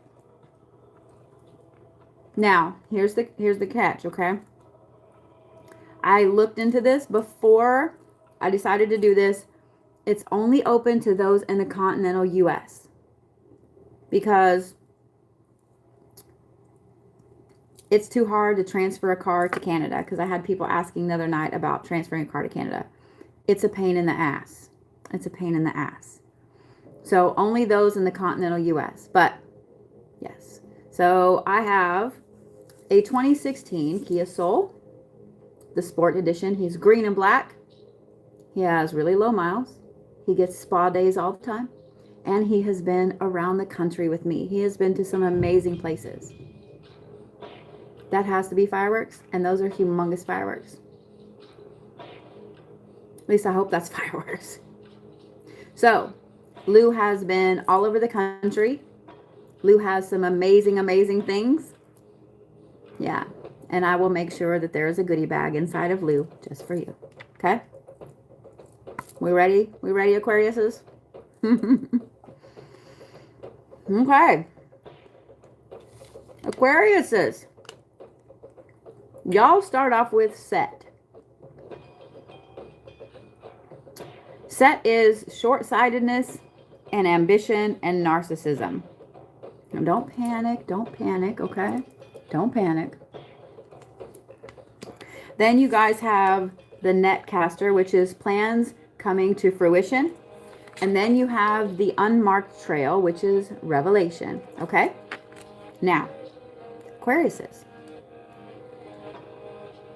Now, here's the catch, okay? I looked into this before I decided to do this. It's only open to those in the continental US. Because it's too hard to transfer a car to Canada. Because I had people asking the other night about transferring a car to Canada. It's a pain in the ass. It's a pain in the ass. So only those in the continental US. But yes. So I have a 2016 Kia Soul, the Sport Edition. He's green and black. He has really low miles. He gets spa days all the time. And he has been around the country with me. He has been to some amazing places. That has to be fireworks. And those are humongous fireworks. At least I hope that's fireworks. So, Lou has been all over the country. Lou has some amazing, amazing things. Yeah. And I will make sure that there is a goodie bag inside of Lou just for you. Okay? We ready? We ready, Aquariuses? Okay. Aquariuses. Y'all start off with Set. Set is short-sightedness and ambition and narcissism. Now don't panic, okay? Don't panic. Then you guys have the Netcaster, which is plans coming to fruition. And then you have the unmarked trail, which is revelation. Okay? Now, Aquariuses.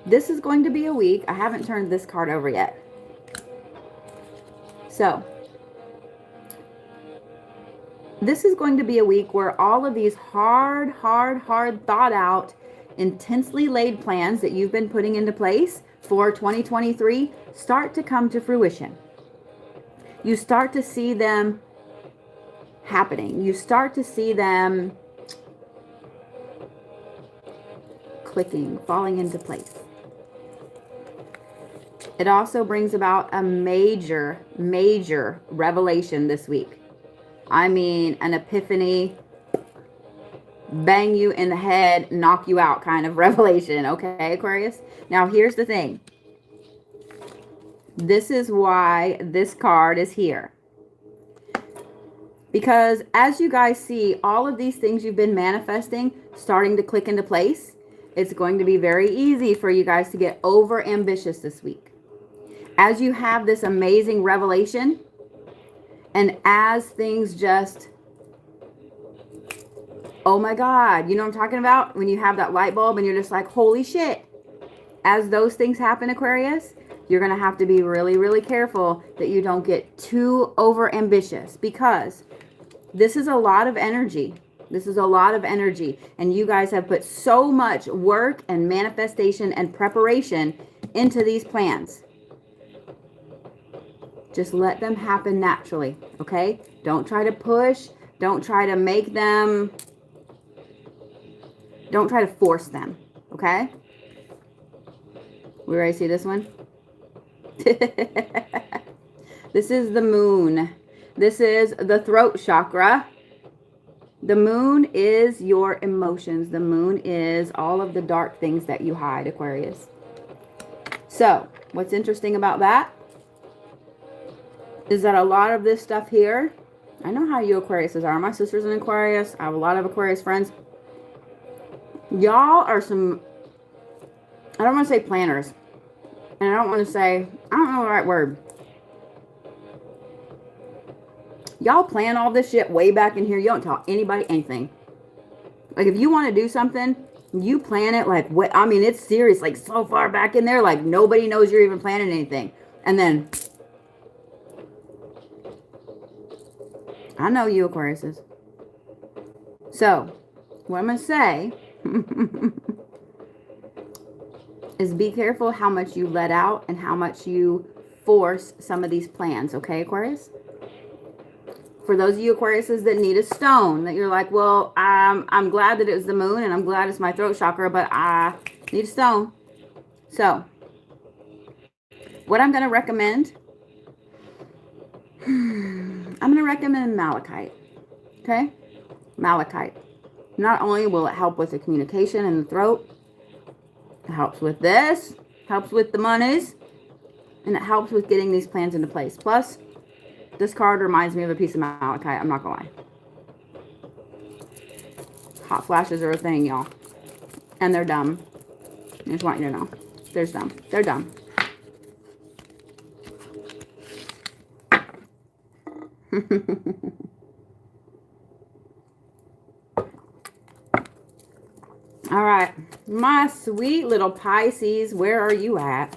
This is going to be a week. I haven't turned this card over yet. So, this is going to be a week where all of these hard thought out, intensely laid plans that you've been putting into place for 2023 start to come to fruition. You start to see them happening. You start to see them clicking, falling into place. It also brings about a major revelation this week. I mean, an epiphany, bang you in the head, knock you out kind of revelation. Okay, Aquarius? Now, here's the thing. This is why this card is here. Because as you guys see, all of these things you've been manifesting starting to click into place, it's going to be very easy for you guys to get over ambitious this week. As you have this amazing revelation, and as things just, oh my God, you know what I'm talking about? When you have that light bulb and you're just like, holy shit. As those things happen, Aquarius, you're going to have to be really careful that you don't get too over ambitious, because this is a lot of energy. This is a lot of energy. And you guys have put so much work and manifestation and preparation into these plans. Just let them happen naturally, okay? Don't try to push. Don't try to make them. Don't try to force them, okay? We ready to see this one? This is the moon. This is the throat chakra. The moon is your emotions. The moon is all of the dark things that you hide, Aquarius. So, what's interesting about that is that a lot of this stuff here, I know how you Aquariuses are. My sister's an Aquarius. I have a lot of Aquarius friends. Y'all are some, I don't want to say planners. And I don't want to say, I don't know the right word. Y'all plan all this shit way back in here. You don't tell anybody anything. Like, if you want to do something, you plan it like, what? I mean, it's serious. Like, so far back in there, like, nobody knows you're even planning anything. And then, I know you Aquariuses. So, what I'm going to say is be careful how much you let out and how much you force some of these plans, okay, Aquarius? For those of you Aquariuses that need a stone, that you're like, well, I'm glad that it was the moon and I'm glad it's my throat chakra, but I need a stone. So, what I'm going to recommend, I'm going to recommend malachite, okay? Malachite. Not only will it help with the communication in the throat, it helps with this, helps with the monies, and it helps with getting these plans into place. Plus, this card reminds me of a piece of malachite. I'm not going to lie. Hot flashes are a thing, y'all. And they're dumb. I just want you to know. They're dumb. They're dumb. All right. My sweet little Pisces, where are you at?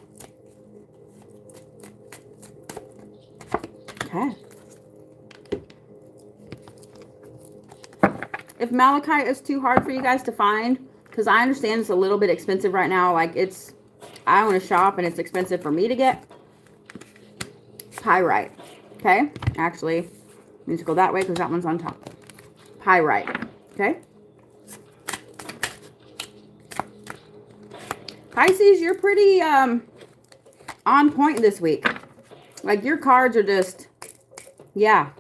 Okay. If malachite is too hard for you guys to find, because I understand it's a little bit expensive right now. Like, it's, I own a shop and it's expensive for me to get. Pyrite. Okay. Actually, I need to go that way because that one's on top. Pyrite. Okay. Pisces, you're pretty on point this week. Like, your cards are just, yeah,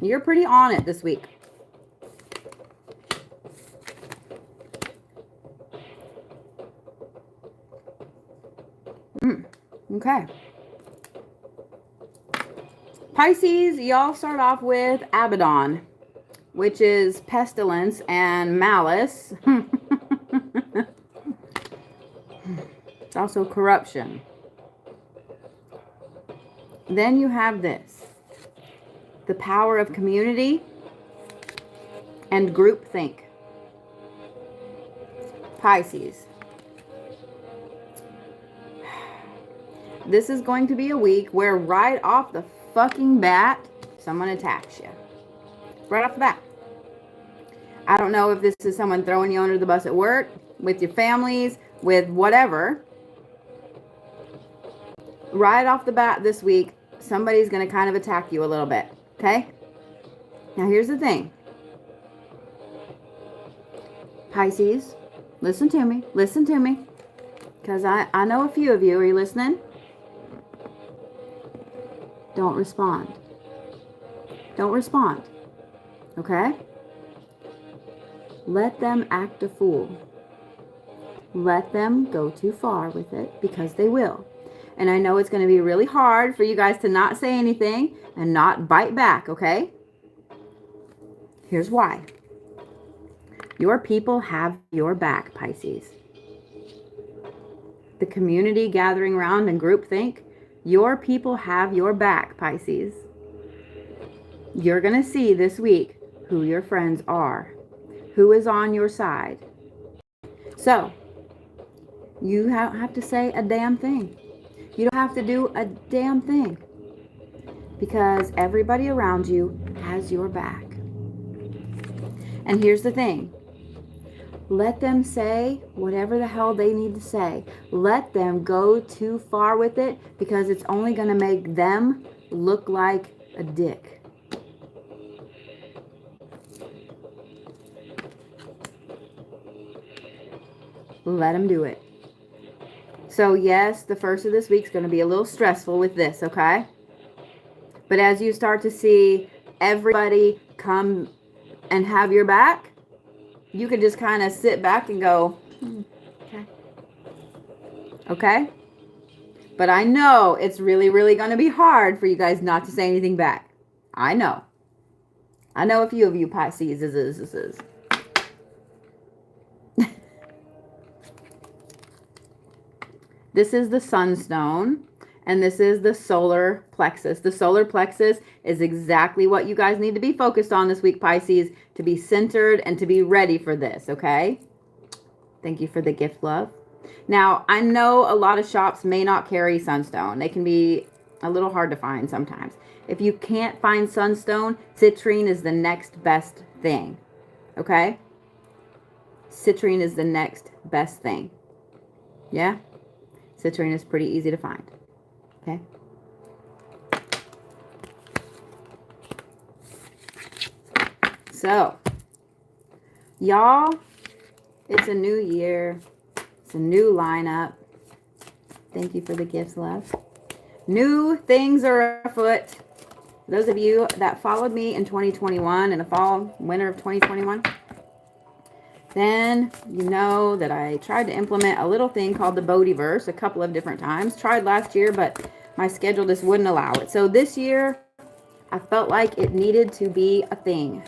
you're pretty on it this week. Okay. Pisces, y'all start off with Abaddon, which is pestilence and malice. It's also corruption. Then you have this. the power of community and groupthink. Pisces. This is going to be a week where right off the fucking bat, someone attacks you. Right off the bat. I don't know if this is someone throwing you under the bus at work, with your families, with whatever. Right off the bat this week, somebody's going to kind of attack you a little bit. Okay? Now here's the thing. Pisces, listen to me. Listen to me. Because I know a few of you. Are you listening? Don't respond. Don't respond. Okay? Let them act a fool. Let them go too far with it, because they will. And I know it's going to be really hard for you guys to not say anything and not bite back, okay? Here's why. Your people have your back, Pisces. The community gathering around and groupthink, your people have your back, Pisces. You're going to see this week who your friends are, who is on your side. So, you don't have to say a damn thing. You don't have to do a damn thing, because everybody around you has your back. And here's the thing. Let them say whatever the hell they need to say. Let them go too far with it, because it's only going to make them look like a dick. Let them do it. So yes, the first of this week's going to be a little stressful with this, okay? But as you start to see everybody come and have your back, you can just kind of sit back and go, okay. Okay? But I know it's really, really going to be hard for you guys not to say anything back. I know. I know a few of you Pisces is. This is the sunstone, and this is the solar plexus. The solar plexus is exactly what you guys need to be focused on this week, Pisces, to be centered and to be ready for this, okay? Thank you for the gift, love. Now, I know a lot of shops may not carry sunstone. They can be a little hard to find sometimes. If you can't find sunstone, citrine is the next best thing, okay? Citrine is the next best thing. Yeah? Citrine is pretty easy to find. Okay? So, y'all, it's a new year. It's a new lineup. Thank you for the gifts, love. New things are afoot. Those of you that followed me in 2021, in the fall, winter of 2021, then you know that I tried to implement a little thing called the Bodhiverse a couple of different times. Tried last year, but my schedule just wouldn't allow it. So this year, I felt like it needed to be a thing.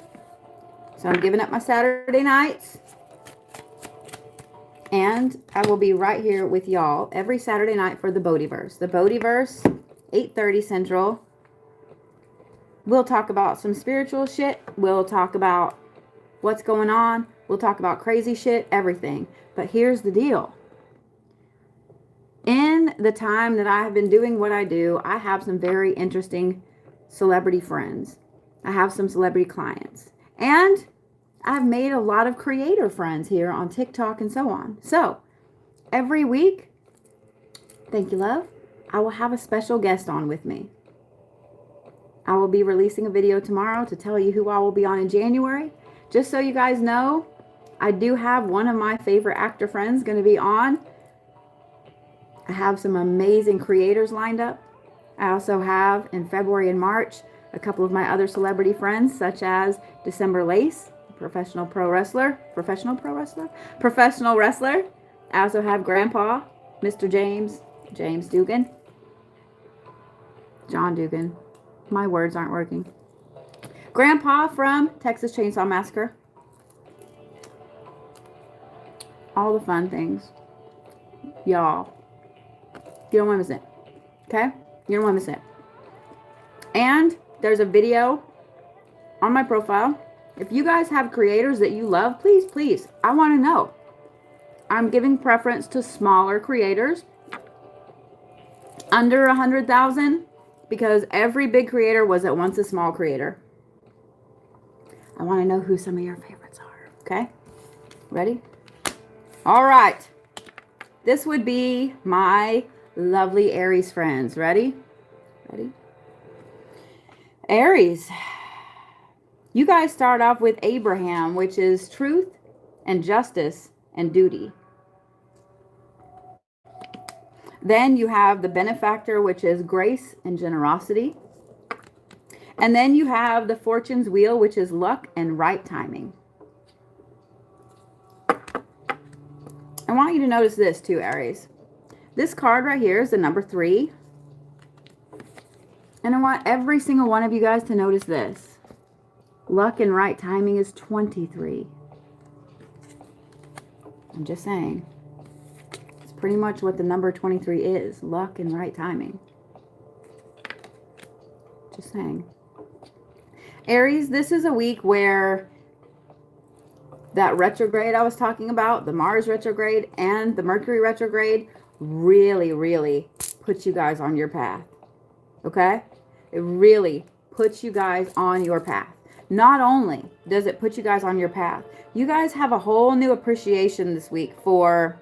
So I'm giving up my Saturday nights. And I will be right here with y'all every Saturday night for the Bodhiverse. The Bodhiverse, 8:30 Central. We'll talk about some spiritual shit. We'll talk about what's going on. We'll talk about crazy shit, everything. But here's the deal. In the time that I have been doing what I do, I have some very interesting celebrity friends. I have some celebrity clients. And I've made a lot of creator friends here on TikTok and so on. So, every week, thank you, love, I will have a special guest on with me. I will be releasing a video tomorrow to tell you who I will be on in January. Just so you guys know, I do have one of my favorite actor friends going to be on. I have some amazing creators lined up. I also have in February and March a couple of my other celebrity friends, such as December Lace, professional wrestler. I also have Grandpa, Mr. James Dugan. John Dugan. My words aren't working. Grandpa from Texas Chainsaw Massacre. All the fun things. Y'all. You don't want to miss it. Okay? You don't want to miss it. And there's a video on my profile. If you guys have creators that you love, please, please, I want to know. I'm giving preference to smaller creators under 100,000 because every big creator was at once a small creator. I want to know who some of your favorites are. Okay? Ready? All right. This would be my lovely Aries friends. Ready? Ready? Aries. You guys start off with Abraham, which is truth and justice and duty. Then you have the benefactor, which is grace and generosity. And then you have the fortune's wheel, which is luck and right timing. I want you to notice this too, Aries. This card right here is the number 3. And I want every single one of you guys to notice this. Luck and right timing is 23. I'm just saying. It's pretty much what the number 23 is. Luck and right timing. Just saying. Aries, this is a week where that retrograde I was talking about, the Mars retrograde and the Mercury retrograde, really, really puts you guys on your path. Okay? It really puts you guys on your path. Not only does it put you guys on your path, you guys have a whole new appreciation this week for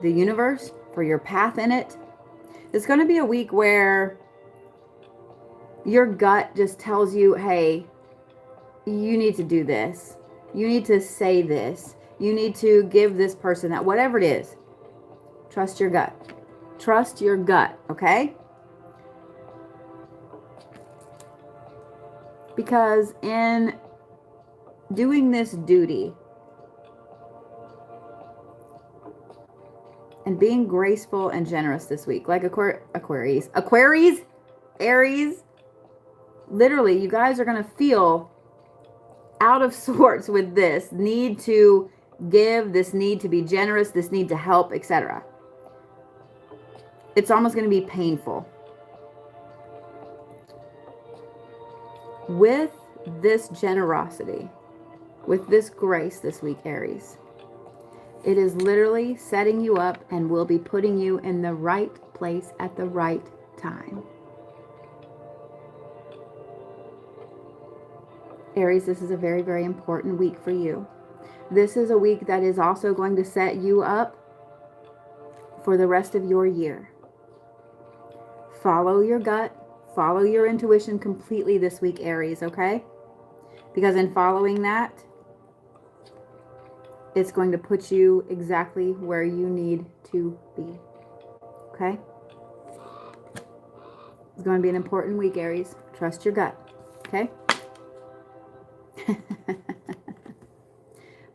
the universe, for your path in it. It's going to be a week where your gut just tells you, hey, you need to do this. You need to say this. You need to give this person that, whatever it is. Trust your gut. Trust your gut, okay? Because in doing this duty and being graceful and generous this week, like Aquarius, Aries, literally, you guys are going to feel out of sorts with this need to give, this need to be generous, this need to help, etc. It's almost going to be painful. With this generosity, with this grace this week, Aries, it is literally setting you up and will be putting you in the right place at the right time. Aries, this is a very, very important week for you. This is a week that is also going to set you up for the rest of your year. Follow your gut. Follow your intuition completely this week, Aries, okay? Because in following that, it's going to put you exactly where you need to be, okay? It's going to be an important week, Aries. Trust your gut, okay?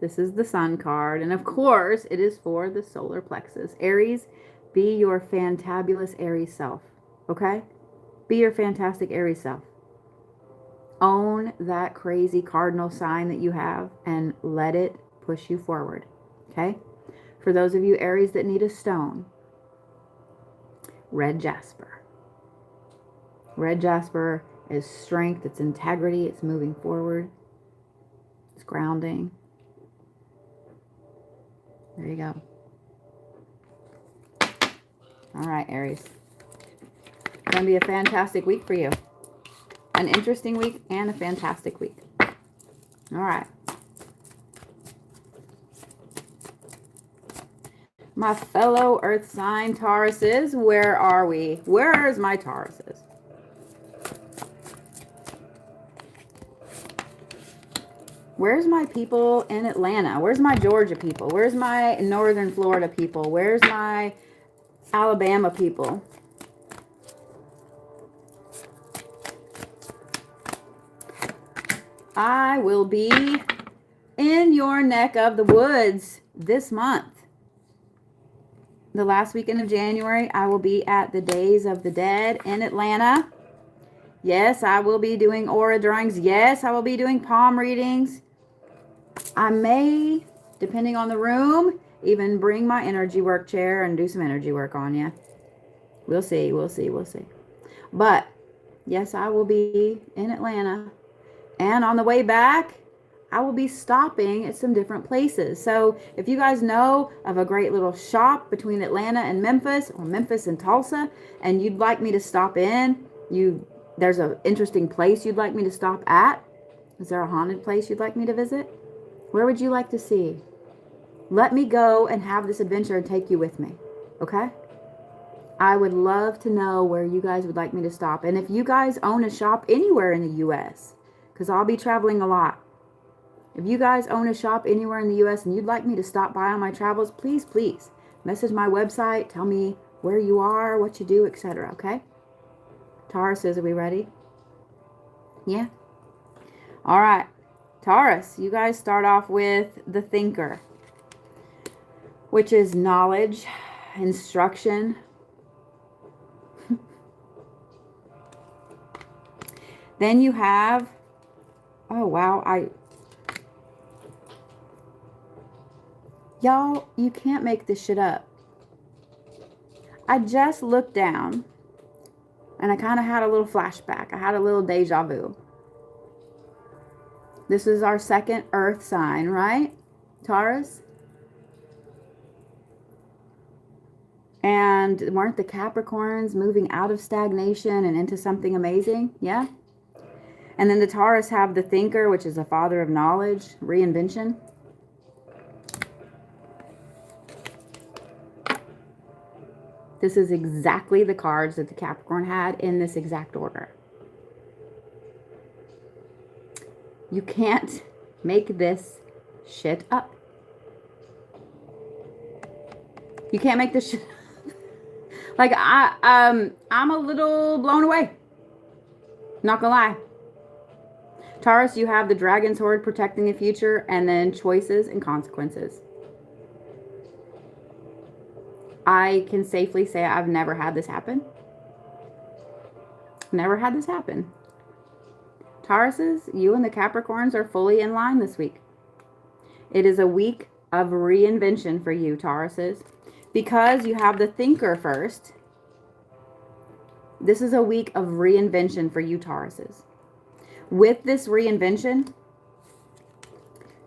This is the Sun card, and of course, it is for the solar plexus. Aries, be your fantabulous Aries self, okay? Be your fantastic Aries self. Own that crazy cardinal sign that you have and let it push you forward. Okay? For those of you Aries that need a stone, red jasper. Red jasper is strength, it's integrity, it's moving forward, it's grounding. There you go. All right, Aries. It's going to be a fantastic week for you. An interesting week and a fantastic week. All right. My fellow earth sign Tauruses, where are we? Where's my Tauruses? Where's my people in Atlanta? Where's my Georgia people? Where's my northern Florida people? Where's my Alabama people? I will be in your neck of the woods this month. The last weekend of January, I will be at the Days of the Dead in Atlanta. Yes, I will be doing aura drawings. Yes, I will be doing palm readings. I may, depending on the room, even bring my energy work chair and do some energy work on you. We'll see, we'll see, we'll see. But, yes, I will be in Atlanta. And on the way back, I will be stopping at some different places. So if you guys know of a great little shop between Atlanta and Memphis, or Memphis and Tulsa, and you'd like me to stop in, there's an interesting place you'd like me to stop at. Is there a haunted place you'd like me to visit? Where would you like to see? Let me go and have this adventure and take you with me. Okay? I would love to know where you guys would like me to stop. And if you guys own a shop anywhere in the U.S., because I'll be traveling a lot. If you guys own a shop anywhere in the U.S. and you'd like me to stop by on my travels, please, please message my website. Tell me where you are, what you do, etc. Okay? Taurus says, are we ready? Yeah? All right. Taurus, you guys start off with the thinker, which is knowledge, instruction. Then you have, oh wow, y'all, you can't make this shit up. I just looked down and I kind of had a little flashback. I had a little deja vu. This is our second earth sign, right? Taurus. And weren't the Capricorns moving out of stagnation and into something amazing? Yeah. And then the Taurus have the thinker, which is a father of knowledge, reinvention. This is exactly the cards that the Capricorn had in this exact order. You can't make this shit up. You can't make this shit up. Like, I'm a little blown away. Not gonna lie. Taurus, you have the dragon sword protecting the future, and then choices and consequences. I can safely say I've never had this happen. Never had this happen. Tauruses, you and the Capricorns are fully in line this week. It is a week of reinvention for you, Tauruses. Because you have the thinker first, this is a week of reinvention for you, Tauruses. With this reinvention,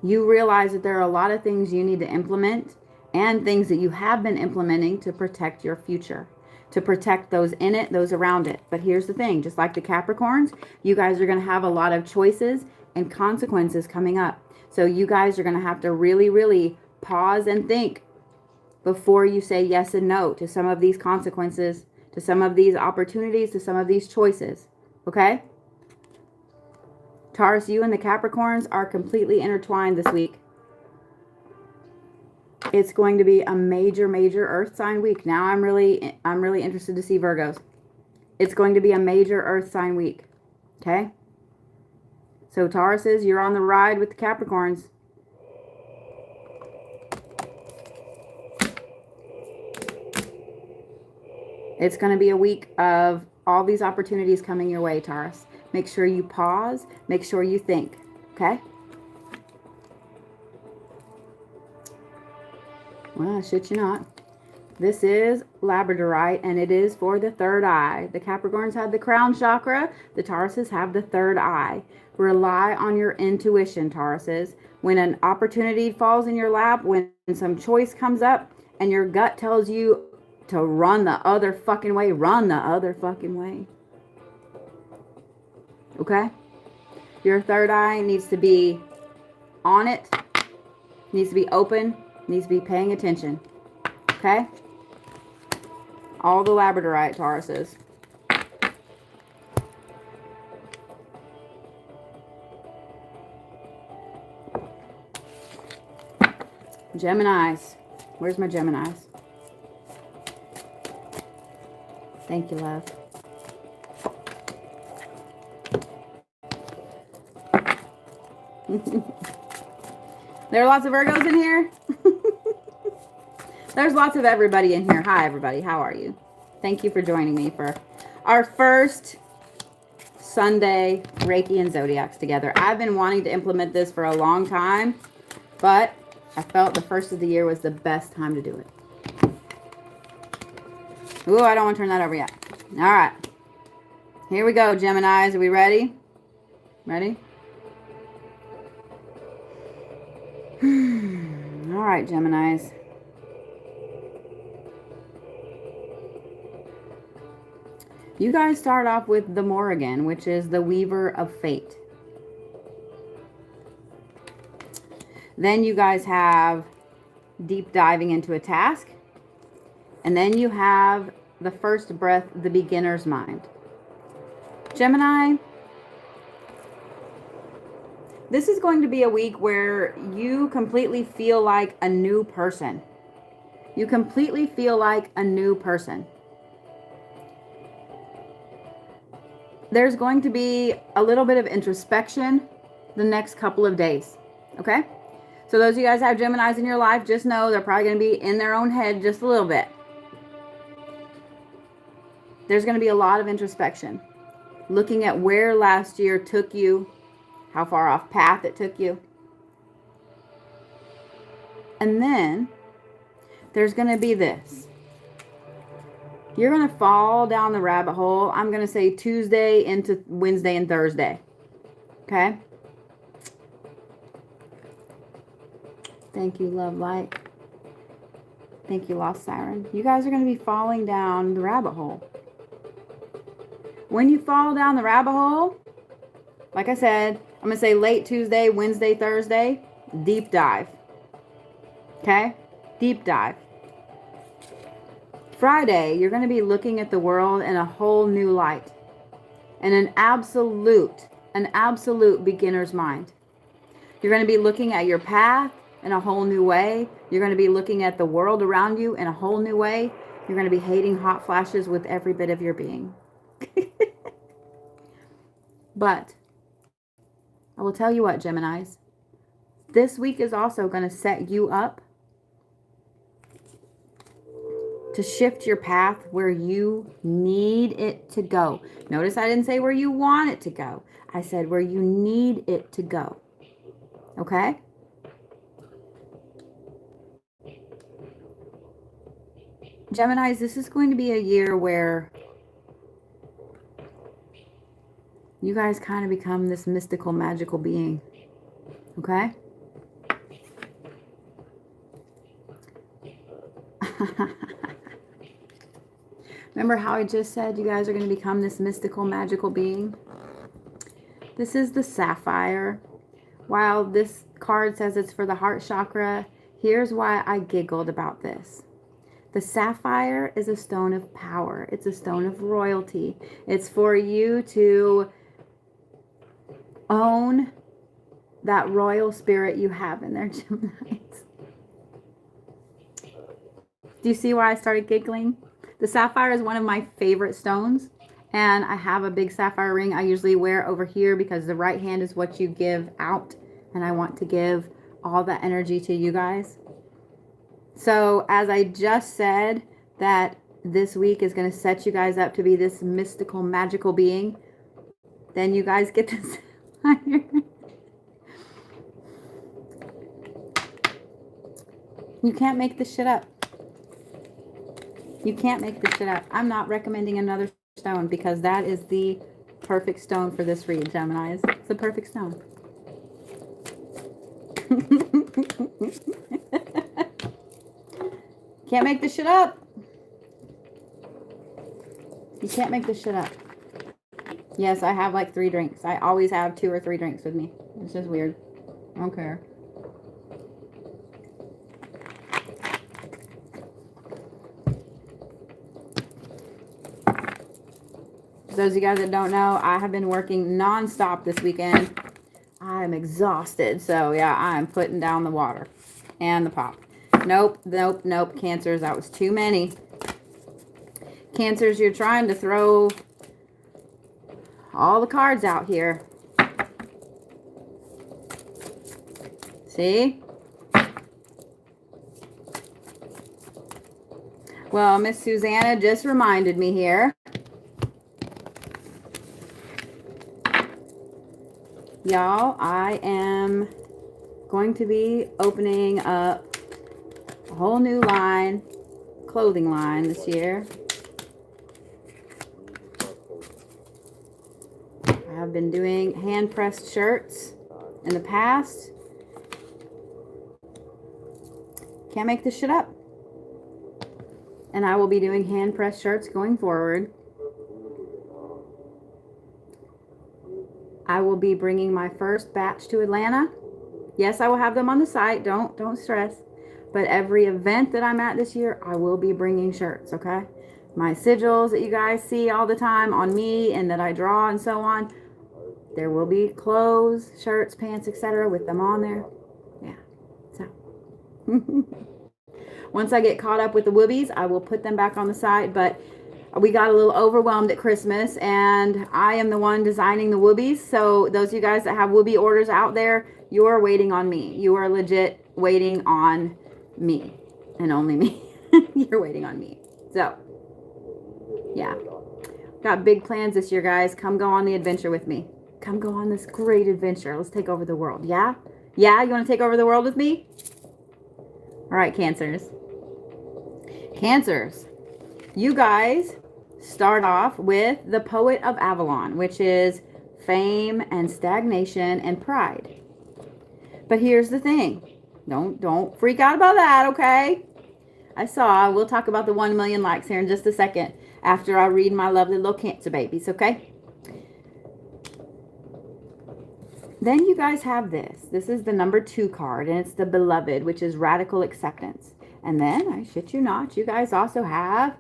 you realize that there are a lot of things you need to implement and things that you have been implementing to protect your future, to protect those in it, those around it. But here's the thing, just like the Capricorns, you guys are going to have a lot of choices and consequences coming up. So you guys are going to have to really, really pause and think before you say yes and no to some of these consequences, to some of these opportunities, to some of these choices. Okay? Taurus, you and the Capricorns are completely intertwined this week. It's going to be a major, major earth sign week. Now I'm really interested to see Virgos. It's going to be a major earth sign week. Okay? So Tauruses, you're on the ride with the Capricorns. It's going to be a week of all these opportunities coming your way, Taurus. Make sure you pause. Make sure you think. Okay? Well, shit you not. This is Labradorite, and it is for the third eye. The Capricorns have the crown chakra. The Tauruses have the third eye. Rely on your intuition, Tauruses. When an opportunity falls in your lap, when some choice comes up, and your gut tells you to run the other fucking way, run the other fucking way. Okay? Your third eye needs to be on it, needs to be open, needs to be paying attention. Okay? All the Labradorite Tauruses. Geminis. Where's my Geminis? Thank you, love. There are lots of Virgos in here. There's lots of everybody in here. Hi, everybody. How are you? Thank you for joining me for our first Sunday Reiki and Zodiacs together. I've been wanting to implement this for a long time, but I felt the first of the year was the best time to do it. Ooh, I don't want to turn that over yet. All right. Here we go, Geminis. Are we ready? Ready? All right, Geminis. You guys start off with the Morrigan, which is the Weaver of Fate. Then you guys have deep diving into a task. And then you have the first breath, the beginner's mind. Gemini, this is going to be a week where you completely feel like a new person. You completely feel like a new person. There's going to be a little bit of introspection the next couple of days. Okay? So those of you guys who have Geminis in your life, just know they're probably going to be in their own head just a little bit. There's going to be a lot of introspection. Looking at where last year took you, how far off path it took you. And then there's going to be this. You're going to fall down the rabbit hole. I'm going to say Tuesday into Wednesday and Thursday. Okay? Thank you, Love Light. Thank you, Lost Siren. You guys are going to be falling down the rabbit hole. When you fall down the rabbit hole, like I said, I'm going to say late Tuesday, Wednesday, Thursday, deep dive. Okay? Deep dive. Friday, you're going to be looking at the world in a whole new light. And an absolute beginner's mind. You're going to be looking at your path in a whole new way. You're going to be looking at the world around you in a whole new way. You're going to be hating hot flashes with every bit of your being. But I will tell you what, Geminis, this week is also going to set you up to shift your path where you need it to go. Notice I didn't say where you want it to go. I said where you need it to go. Okay? Geminis, this is going to be a year where you guys kind of become this mystical, magical being. Okay? Remember how I just said you guys are going to become this mystical, magical being? This is the sapphire. While this card says it's for the heart chakra, here's why I giggled about this. The sapphire is a stone of power. It's a stone of royalty. It's for you to own that royal spirit you have in there, Geminis. Do you see why I started giggling? The sapphire is one of my favorite stones, and I have a big sapphire ring I usually wear over here because the right hand is what you give out, and I want to give all that energy to you guys. So as I just said that this week is going to set you guys up to be this mystical, magical being, then you guys get this. You can't make this shit up. You can't make this shit up. I'm not recommending another stone because that is the perfect stone for this read, Geminis. It's the perfect stone. Can't make this shit up. You can't make this shit up. Yes, I have like 3 drinks. I always have 2 or 3 drinks with me. It's just weird. I don't care. For those of you guys that don't know, I have been working non-stop this weekend. I'm exhausted. So yeah, I'm putting down the water and the pop. Nope. Cancers, that was too many. Cancers, you're trying to throw all the cards out here. See? Well, Miss Susanna just reminded me here. Y'all, I am going to be opening up a whole new line, clothing line this year. I have been doing hand-pressed shirts in the past. Can't make this shit up. And I will be doing hand press shirts going forward. I will be bringing my first batch to Atlanta. Yes, I will have them on the site. Don't stress. But every event that I'm at this year, I will be bringing shirts, okay? My sigils that you guys see all the time on me and that I draw and so on, there will be clothes, shirts, pants, etc. with them on there. Yeah. So once I get caught up with the whoobies, I will put them back on the site. But we got a little overwhelmed at Christmas, and I am the one designing the whoobies. So those of you guys that have whoobie orders out there, you are waiting on me. You are legit waiting on me and only me. You're waiting on me. So yeah, got big plans this year, guys. Come go on the adventure with me. Come go on this great adventure. Let's take over the world. Yeah? Yeah? You want to take over the world with me? All right, Cancers. Cancers. You guys start off with the Poet of Avalon, which is fame and stagnation and pride. But here's the thing. Don't freak out about that, okay? We'll talk about the 1 million likes here in just a second after I read my lovely little Cancer babies, okay? Then you guys have this. This is the number 2 card, and it's the Beloved, which is radical acceptance. And then, I shit you not, you guys also have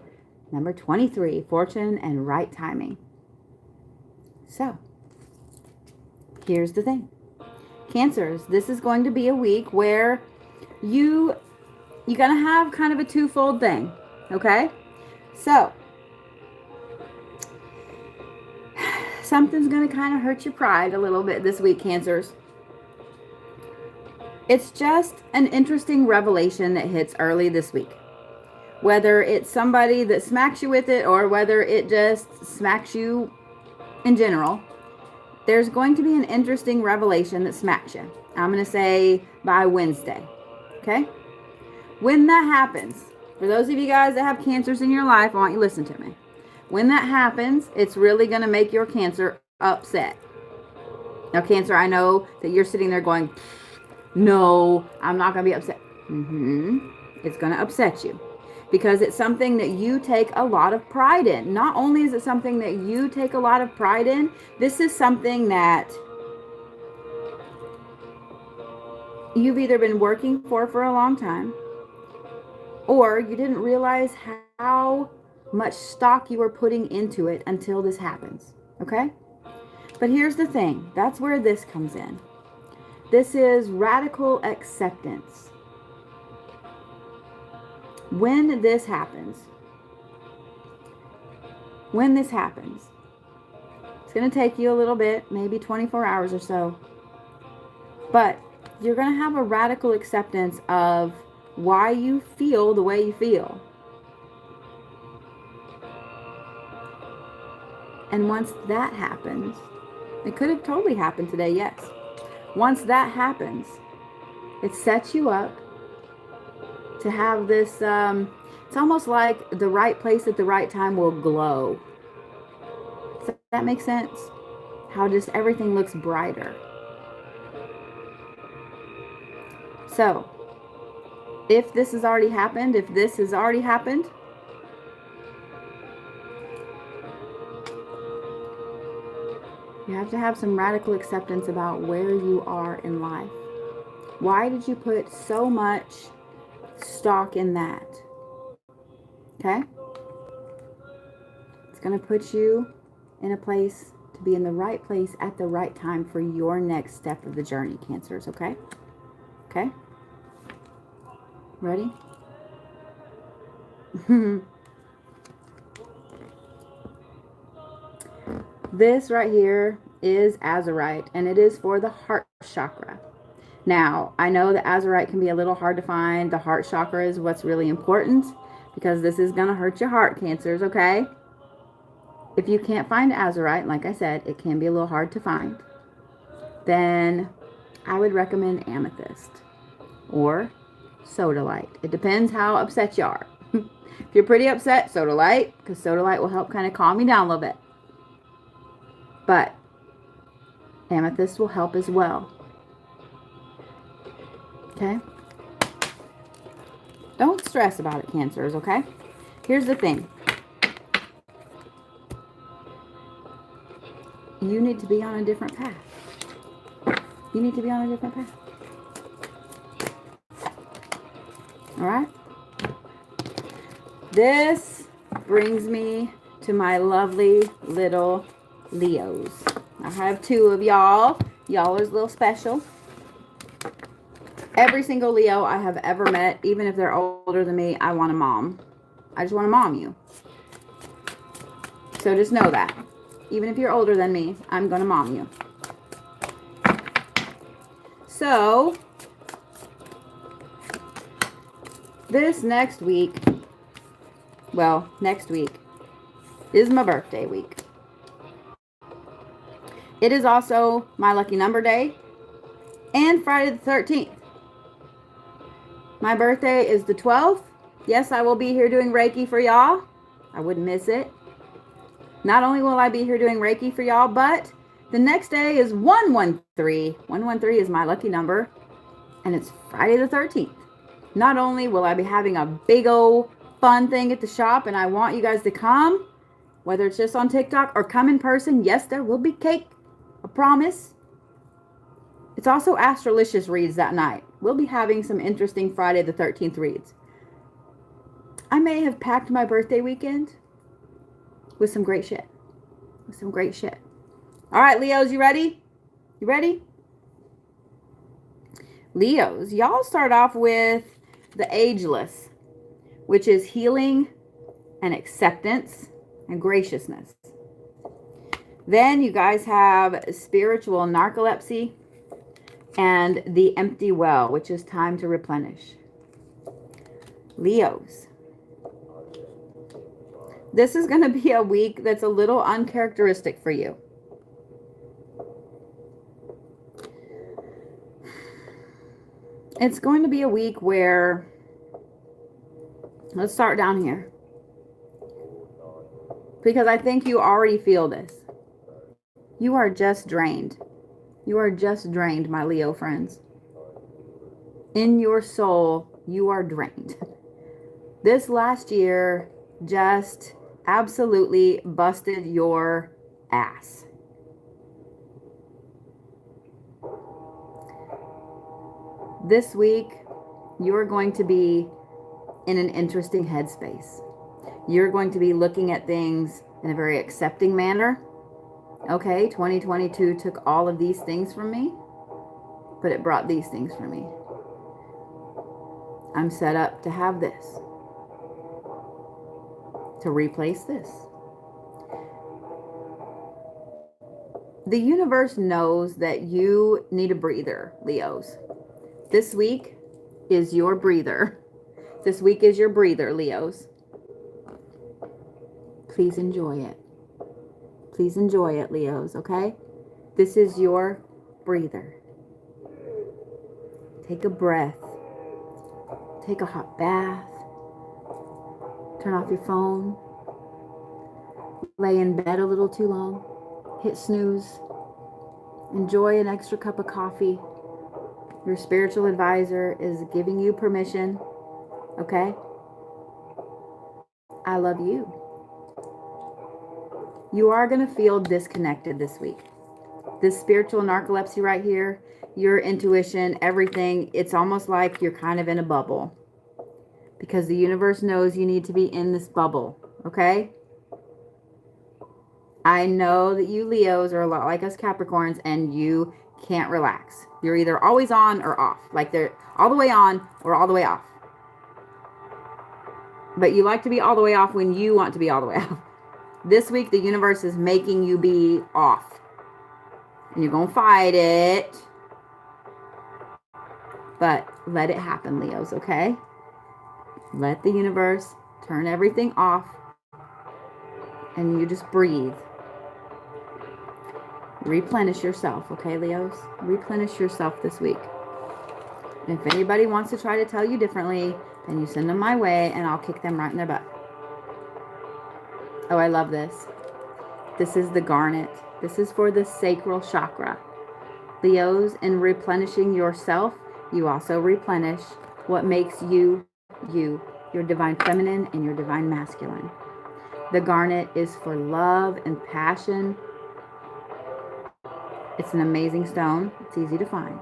number 23, Fortune and right timing. So, here's the thing. Cancers, this is going to be a week where you're going to have kind of a twofold thing, okay? So, something's going to kind of hurt your pride a little bit this week, Cancers. It's just an interesting revelation that hits early this week. Whether it's somebody that smacks you with it or whether it just smacks you in general, there's going to be an interesting revelation that smacks you. I'm going to say by Wednesday, okay? When that happens, for those of you guys that have Cancers in your life, I want you to listen to me. When that happens, it's really going to make your Cancer upset. Now, Cancer, I know that you're sitting there going, no, I'm not going to be upset. It's going to upset you because it's something that you take a lot of pride in. Not only is it something that you take a lot of pride in, this is something that you've either been working for a long time, or you didn't realize how much stock you were putting into it until this happens, okay? But here's the thing. That's where this comes in. This is radical acceptance. When this happens, it's going to take you a little bit, maybe 24 hours or so, but you're going to have a radical acceptance of why you feel the way you feel. And once that happens, it could have totally happened today, yes. Once that happens, it sets you up to have this, it's almost like the right place at the right time will glow. Does that make sense? How just everything looks brighter. So, if this has already happened, you have to have some radical acceptance about where you are in life. Why did you put so much stock in that? Okay? It's going to put you in a place to be in the right place at the right time for your next step of the journey, Cancers, okay? Okay? Ready? This right here is azurite, and it is for the heart chakra. Now, I know that azurite can be a little hard to find. The heart chakra is what's really important because this is going to hurt your heart, Cancers, okay? If you can't find azurite, like I said, it can be a little hard to find. Then I would recommend amethyst or sodalite. It depends how upset you are. If you're pretty upset, sodalite, because sodalite will help kind of calm you down a little bit. But amethyst will help as well. Okay? Don't stress about it, Cancers, okay? Here's the thing. You need to be on a different path. You need to be on a different path. All right? This brings me to my lovely little Leos. I have two of y'all. Y'all are a little special. Every single Leo I have ever met, even if they're older than me, I want a mom. I just want to mom you. So just know that. Even if you're older than me, I'm going to mom you. So, this next week, well, next week is my birthday week. It is also my lucky number day and Friday the 13th. My birthday is the 12th. Yes, I will be here doing Reiki for y'all. I wouldn't miss it. Not only will I be here doing Reiki for y'all, but the next day is 113. 113 is my lucky number, and it's Friday the 13th. Not only will I be having a big old fun thing at the shop, and I want you guys to come, whether it's just on TikTok or come in person. Yes, there will be cake. I promise. It's also Astrolicious reads that night. We'll be having some interesting Friday the 13th reads. I may have packed my birthday weekend with some great shit. With some great shit. All right, Leos, you ready? You ready? Leos, y'all start off with the ageless, which is healing and acceptance and graciousness. Then you guys have spiritual narcolepsy and the empty well, which is time to replenish. Leos, this is going to be a week that's a little uncharacteristic for you. It's going to be a week where, let's start down here, because I think you already feel this. You are just drained. You are just drained, my Leo friends. In your soul, you are drained. This last year just absolutely busted your ass. This week, you're going to be in an interesting headspace. You're going to be looking at things in a very accepting manner. Okay, 2022 took all of these things from me, but it brought these things for me. I'm set up to have this, to replace this. The universe knows that you need a breather, Leos. This week is your breather. This week is your breather, Leos. Please enjoy it. Please enjoy it, Leos, okay? This is your breather. Take a breath. Take a hot bath. Turn off your phone. Lay in bed a little too long. Hit snooze. Enjoy an extra cup of coffee. Your spiritual advisor is giving you permission, okay? I love you. You are going to feel disconnected this week. This spiritual narcolepsy right here, your intuition, everything, it's almost like you're kind of in a bubble. Because the universe knows you need to be in this bubble, okay? I know that you Leos are a lot like us Capricorns, and you can't relax. You're either always on or off. Like they're all the way on or all the way off. But you like to be all the way off when you want to be all the way off. This week, the universe is making you be off. And you're going to fight it. But let it happen, Leos, okay? Let the universe turn everything off. And you just breathe. Replenish yourself, okay, Leos? Replenish yourself this week. And if anybody wants to try to tell you differently, then you send them my way and I'll kick them right in their butt. Oh, I love this. This is the garnet. This is for the sacral chakra. Leos, in replenishing yourself, you also replenish what makes you you, your divine feminine and your divine masculine. The garnet is for love and passion. It's an amazing stone. It's easy to find,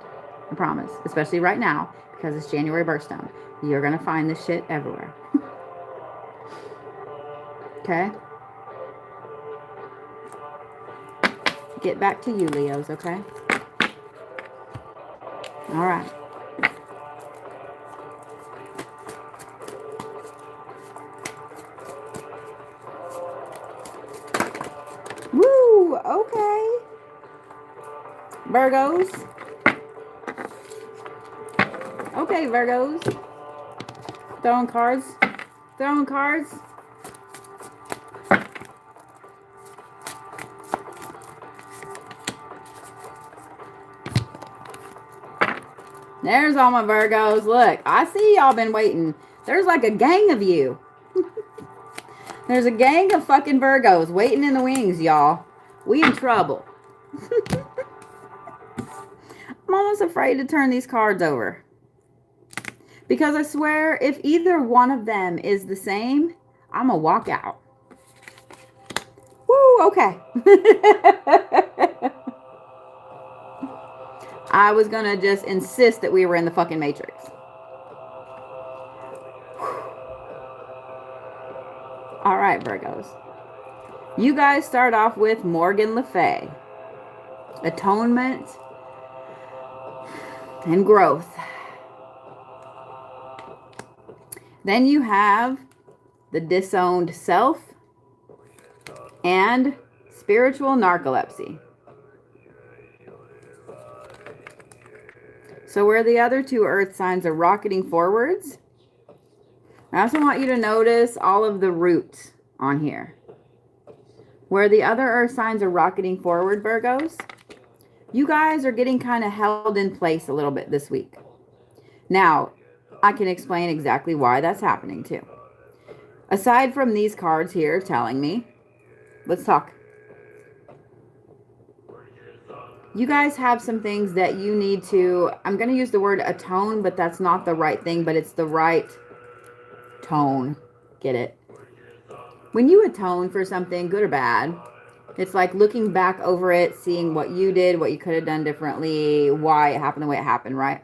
I promise, especially right now because it's January birthstone. You're going to find this shit everywhere. Okay? Get back to you, Leos, okay? All right. Woo! Okay. Virgos. Okay, Virgos. Throwing cards. Throwing cards. There's all my Virgos. Look, I see y'all been waiting. There's like a gang of you. There's a gang of fucking Virgos waiting in the wings, y'all. We in trouble. I'm almost afraid to turn these cards over. Because I swear, if either one of them is the same, I'm going to walk out. Woo, okay. I was going to just insist that we were in the fucking Matrix. All right, Virgos. You guys start off with Morgan Le Fay. Atonement and growth. Then you have the disowned self and spiritual narcolepsy. So where the other two earth signs are rocketing forwards, I also want you to notice all of the roots on here. Where the other earth signs are rocketing forward, Virgos, you guys are getting kind of held in place a little bit this week. Now, I can explain exactly why that's happening too. Aside from these cards here telling me, let's talk. You guys have some things that you need to, I'm going to use the word atone, but that's not the right thing, but it's the right tone. Get it? When you atone for something, good or bad, it's like looking back over it, seeing what you did, what you could have done differently, why it happened the way it happened, right?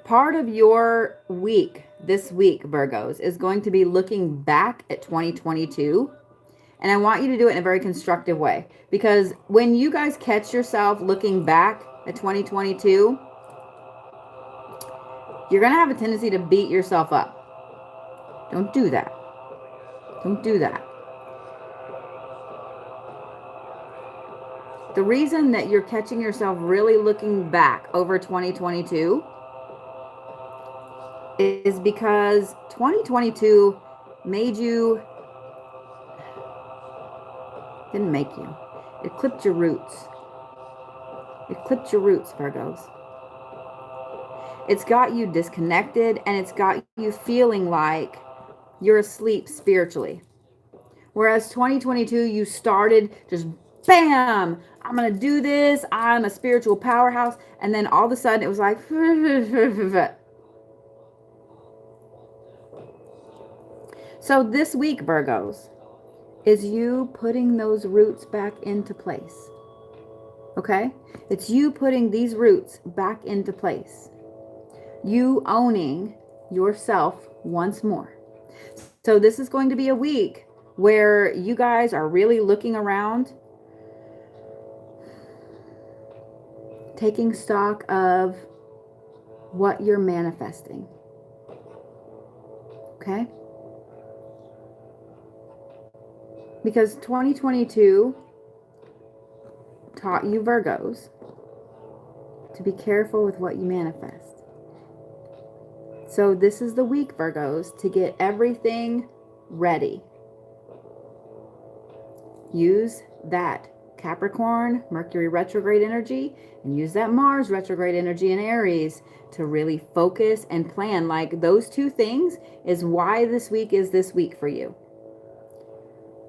Part of your week, this week, Virgos, is going to be looking back at 2022. And I want you to do it in a very constructive way. Because when you guys catch yourself looking back at 2022, you're going to have a tendency to beat yourself up. Don't do that. Don't do that. The reason that you're catching yourself really looking back over 2022 is because 2022 made you, didn't make you, it clipped your roots. It clipped your roots, Virgos. It's got you disconnected and it's got you feeling like you're asleep spiritually. Whereas 2022, you started just bam, I'm going to do this. I'm a spiritual powerhouse. And then all of a sudden it was like, so this week, Virgos, is you putting those roots back into place. Okay? It's you putting these roots back into place. You owning yourself once more. So this is going to be a week where you guys are really looking around, taking stock of what you're manifesting. Okay? Because 2022 taught you Virgos to be careful with what you manifest. So this is the week, Virgos, to get everything ready. Use that Capricorn, Mercury retrograde energy, and use that Mars retrograde energy in Aries to really focus and plan. Like those two things is why this week is this week for you.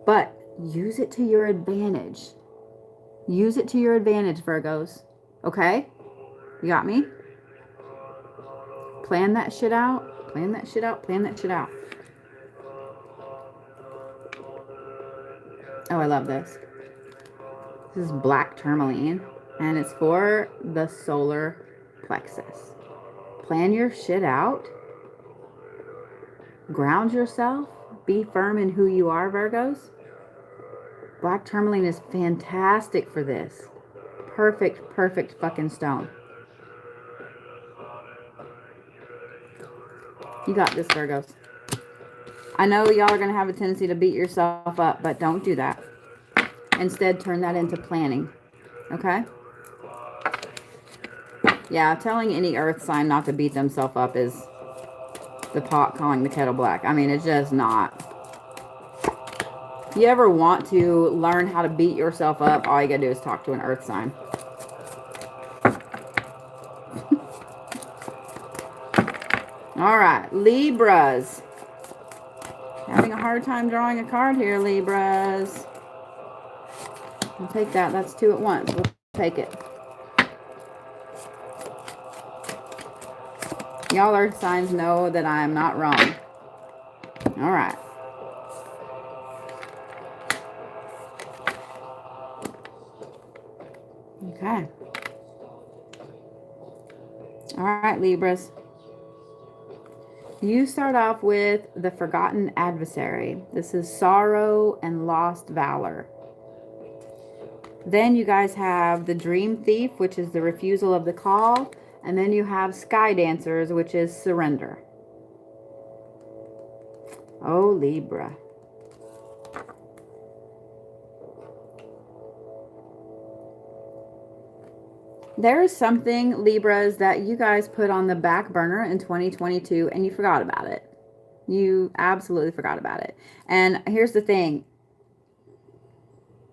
But use it to your advantage. Use it to your advantage, Virgos. Okay? You got me? Plan that shit out. Plan that shit out. Plan that shit out. Oh, I love this. This is black tourmaline, and it's for the solar plexus. Plan your shit out. Ground yourself. Be firm in who you are, Virgos. Black tourmaline is fantastic for this. Perfect, perfect fucking stone. You got this, Virgos. I know y'all are going to have a tendency to beat yourself up, but don't do that. Instead, turn that into planning. Okay? Yeah, telling any earth sign not to beat themselves up is the pot calling the kettle black. I mean, it's just not. If you ever want to learn how to beat yourself up, all you got to do is talk to an earth sign. All right, Libras. Having a hard time drawing a card here, Libras. I'll take that. That's two at once. We'll take it. Y'all earth signs know that I am not wrong. All right. Okay. All right, Libras. You start off with the forgotten adversary. This is sorrow and lost valor. Then you guys have the dream thief, which is the refusal of the call. And then you have sky dancers, which is surrender. Oh, Libra. There is something, Libras, that you guys put on the back burner in 2022 and you forgot about it. You absolutely forgot about it. And here's the thing.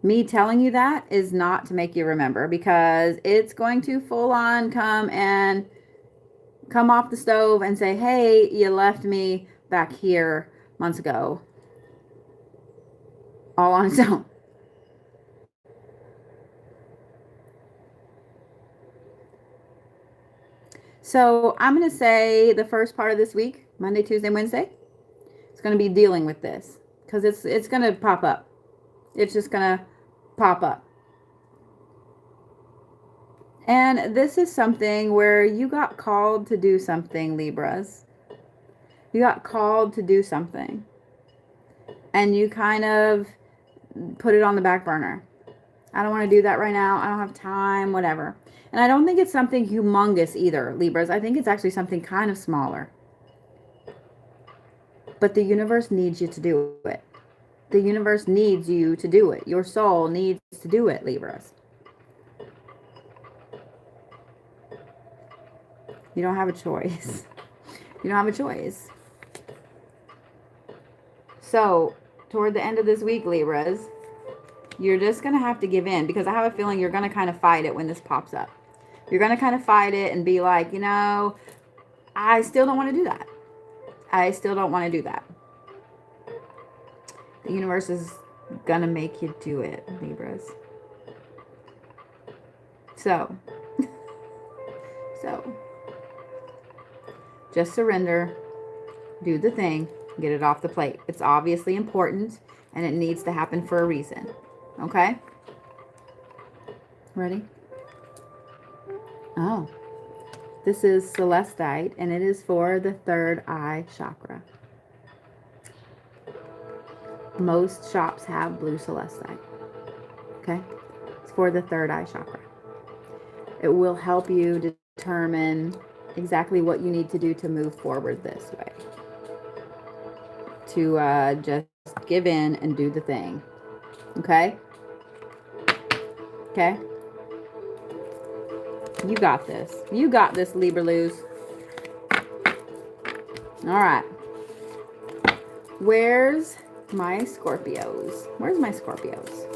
Me telling you that is not to make you remember, because it's going to full on come off the stove and say, hey, you left me back here months ago. All on its own. So I'm going to say the first part of this week, Monday, Tuesday, Wednesday, it's going to be dealing with this, because it's going to pop up. It's just going to pop up. And this is something where you got called to do something, Libras. You got called to do something. And you kind of put it on the back burner. I don't want to do that right now. I don't have time, whatever. And I don't think it's something humongous either, Libras. I think it's actually something kind of smaller. But the universe needs you to do it. The universe needs you to do it. Your soul needs to do it, Libras. You don't have a choice. You don't have a choice. So, toward the end of this week, Libras, you're just going to have to give in, because I have a feeling you're going to kind of fight it when this pops up. You're going to kind of fight it and be like, I still don't want to do that. I still don't want to do that. The universe is going to make you do it, Libras. So, just surrender, do the thing, get it off the plate. It's obviously important, and it needs to happen for a reason. Okay? Ready? Oh. This is celestite, and it is for the third eye chakra. Most shops have blue celestite. Okay? It's for the third eye chakra. It will help you determine exactly what you need to do to move forward this way. To just give in and do the thing. Okay? Okay? You got this. You got this, Libra-loos. All right. Where's my Scorpios? Where's my Scorpios?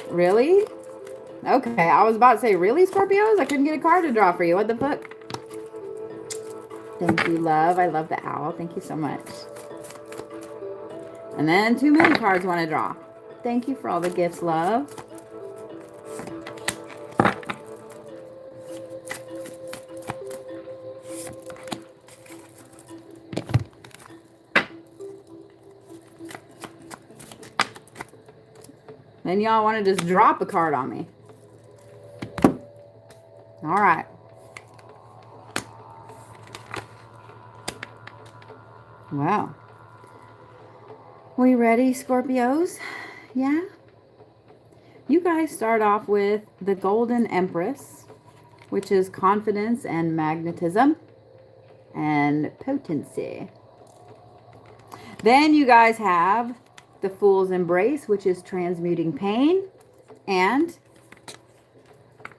Really? Okay, I was about to say, really, Scorpios? I couldn't get a card to draw for you. What the fuck? Thank you, love. I love the owl. Thank you so much. And then too many cards want to draw. Thank you for all the gifts, love. Then y'all want to just drop a card on me. All right. Well, we ready, Scorpios? Yeah? You guys start off with the Golden Empress, which is confidence and magnetism and potency. Then you guys have the Fool's Embrace, which is transmuting pain. And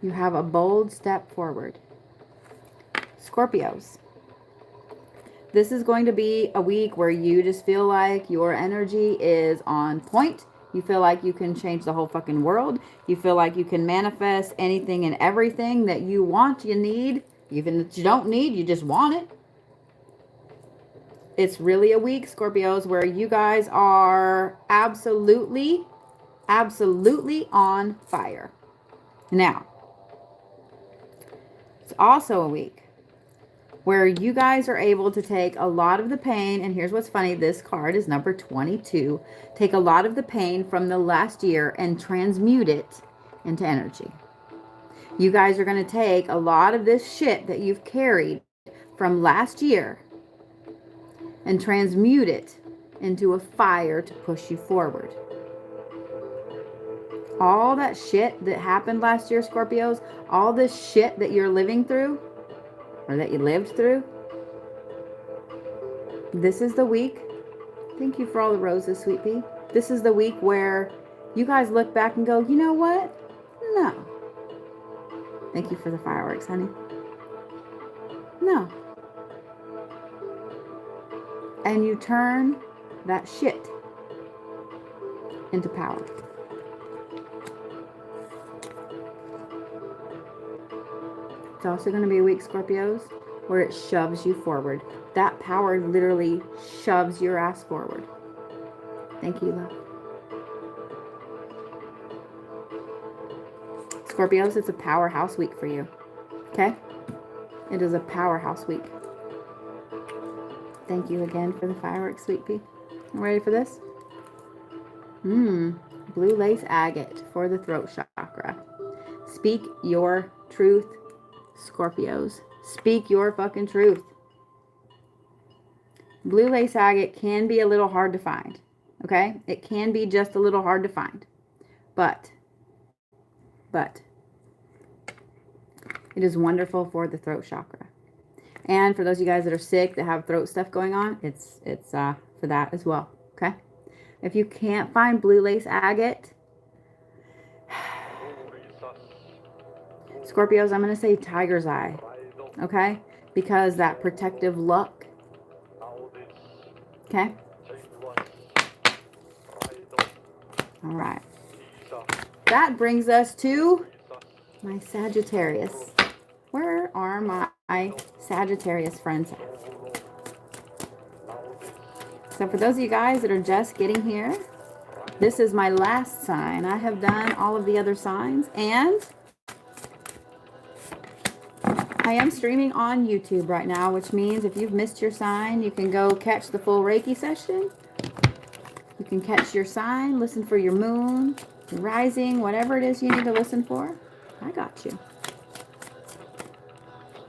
you have a bold step forward. Scorpios. This is going to be a week where you just feel like your energy is on point. You feel like you can change the whole fucking world. You feel like you can manifest anything and everything that you want, you need. Even if you don't need, you just want it. It's really a week, Scorpios, where you guys are absolutely on fire. Now, it's also a week where you guys are able to take a lot of the pain, and here's what's funny, this card is number 22. Take a lot of the pain from the last year and transmute it into energy. You guys are going to take a lot of this shit that you've carried from last year and transmute it into a fire to push you forward. All that shit that happened last year, Scorpios, all this shit that you're living through, or that you lived through, this is the week. Thank you for all the roses, sweet pea. This is the week where you guys look back and go, you know what? No. Thank you for the fireworks, honey. No. And you turn that shit into power. It's also going to be a week, Scorpios, where it shoves you forward. That power literally shoves your ass forward. Thank you, love. Scorpios, it's a powerhouse week for you. Okay? It is a powerhouse week. Thank you again for the fireworks, sweet pea. Ready for this? Blue lace agate for the throat chakra. Speak your truth, Scorpios. Speak your fucking truth. Blue lace agate can be a little hard to find. Okay? It can be just a little hard to find. But it is wonderful for the throat chakra. And for those of you guys that are sick, that have throat stuff going on, it's for that as well. Okay? If you can't find blue lace agate, Scorpios, I'm going to say tiger's eye. Okay? Because that protective look. Okay? All right. That brings us to my Sagittarius. Where are my Sagittarius friends at? So for those of you guys that are just getting here, this is my last sign. I have done all of the other signs, and I am streaming on YouTube right now, which means if you've missed your sign, you can go catch the full Reiki session. You can catch your sign, listen for your moon, your rising, whatever it is you need to listen for. I got you.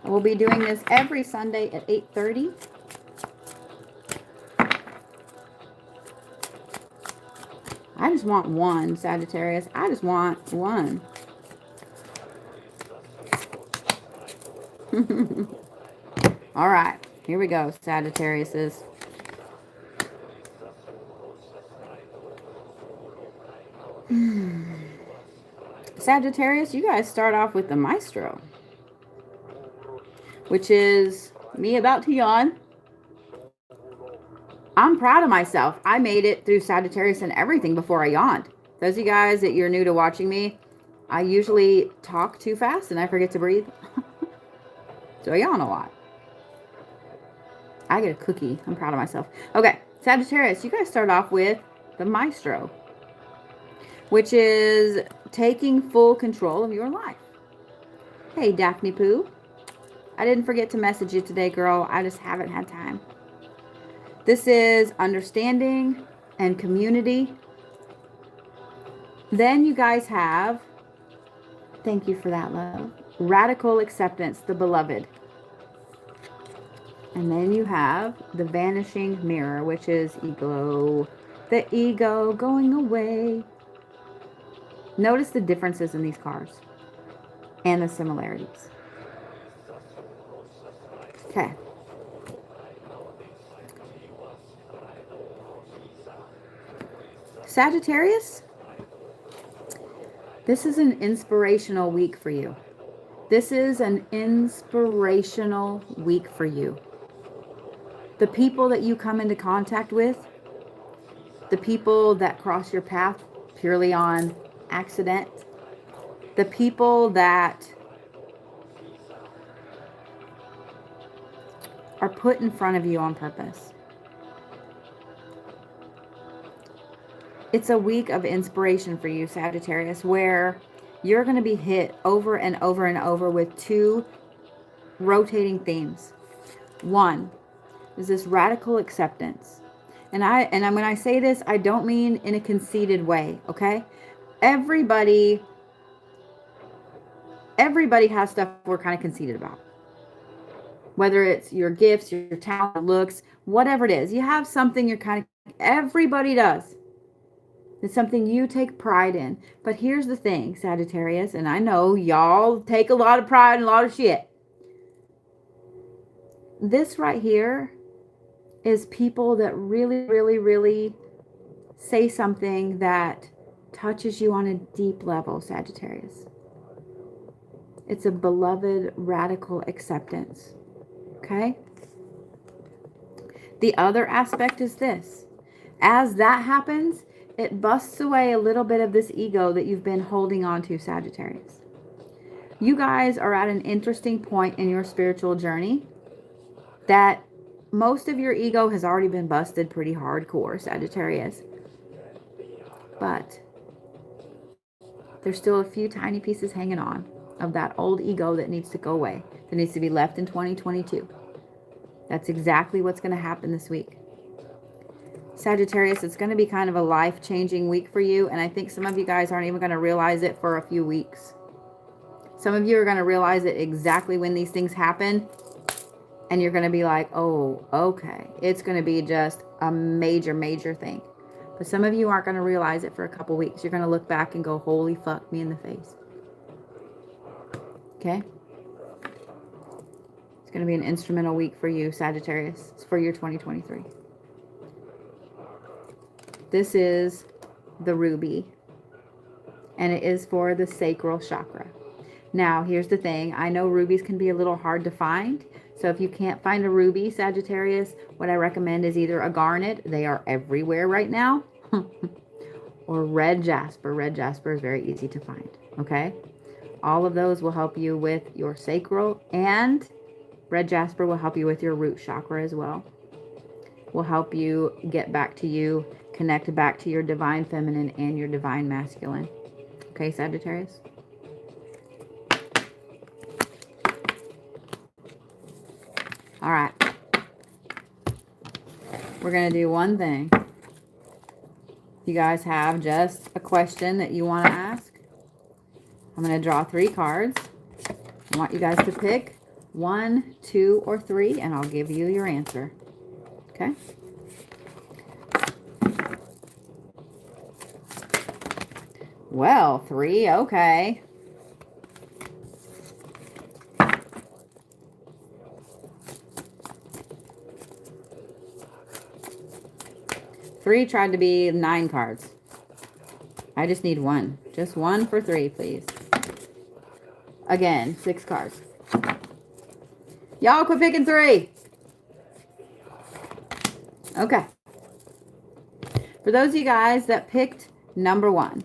I will be doing this every Sunday at 8:30. I just want one, Sagittarius. I just want one. All right, here we go, Sagittariuses. Sagittarius, you guys start off with the Maestro, which is me about to yawn. I'm proud of myself. I made it through Sagittarius and everything before I yawned. Those of you guys that you're new to watching me, I usually talk too fast and I forget to breathe. So I yawn a lot. I get a cookie. I'm proud of myself. Okay, Sagittarius, you guys start off with the Maestro, which is taking full control of your life. Hey, Daphne Pooh. I didn't forget to message you today, girl. I just haven't had time. This is understanding and community. Then you guys have, thank you for that, love, radical acceptance, the beloved. And then you have the vanishing mirror, which is ego. The ego going away. Notice the differences in these cards and the similarities. Okay. Sagittarius, this is an inspirational week for you. This is an inspirational week for you. The people that you come into contact with, the people that cross your path purely on accident, the people that are put in front of you on purpose. It's a week of inspiration for you, Sagittarius, where you're going to be hit over and over and over with two rotating themes. One is this radical acceptance. And when I say this, I don't mean in a conceited way, okay? Everybody has stuff we're kind of conceited about. Whether it's your gifts, your talent, looks, whatever it is. You have something you're kind of, everybody does. It's something you take pride in. But here's the thing, Sagittarius, and I know y'all take a lot of pride in a lot of shit. This right here is people that really, really, really say something that touches you on a deep level, Sagittarius. It's a beloved radical acceptance. Okay? The other aspect is this. As that happens, it busts away a little bit of this ego that you've been holding on to, Sagittarius. You guys are at an interesting point in your spiritual journey that most of your ego has already been busted pretty hardcore, Sagittarius. But there's still a few tiny pieces hanging on of that old ego that needs to go away, that needs to be left in 2022. That's exactly what's going to happen this week. Sagittarius, it's going to be kind of a life-changing week for you, and I think some of you guys aren't even going to realize it for a few weeks. Some of you are going to realize it exactly when these things happen, and you're going to be like, oh, okay. It's going to be just a major, major thing. But some of you aren't going to realize it for a couple weeks. You're going to look back and go, holy fuck me in the face. Okay? It's going to be an instrumental week for you, Sagittarius. It's for your 2023. This is the ruby, and it is for the sacral chakra. Now, here's the thing. I know rubies can be a little hard to find. So if you can't find a ruby, Sagittarius, what I recommend is either a garnet. They are everywhere right now. Or red jasper. Red jasper is very easy to find. Okay? All of those will help you with your sacral, and red jasper will help you with your root chakra as well. Will help you get back to you, connect back to your divine feminine and your divine masculine. Okay, Sagittarius? All right. We're going to do one thing. You guys have just a question that you want to ask. I'm going to draw 3 cards. I want you guys to pick 1, 2, or 3, and I'll give you your answer. Okay? Well, 3, okay. Three tried to be 9 cards. I just need 1. Just 1 for 3, please. Again, 6 cards. Y'all quit picking 3. Okay. For those of you guys that picked number 1,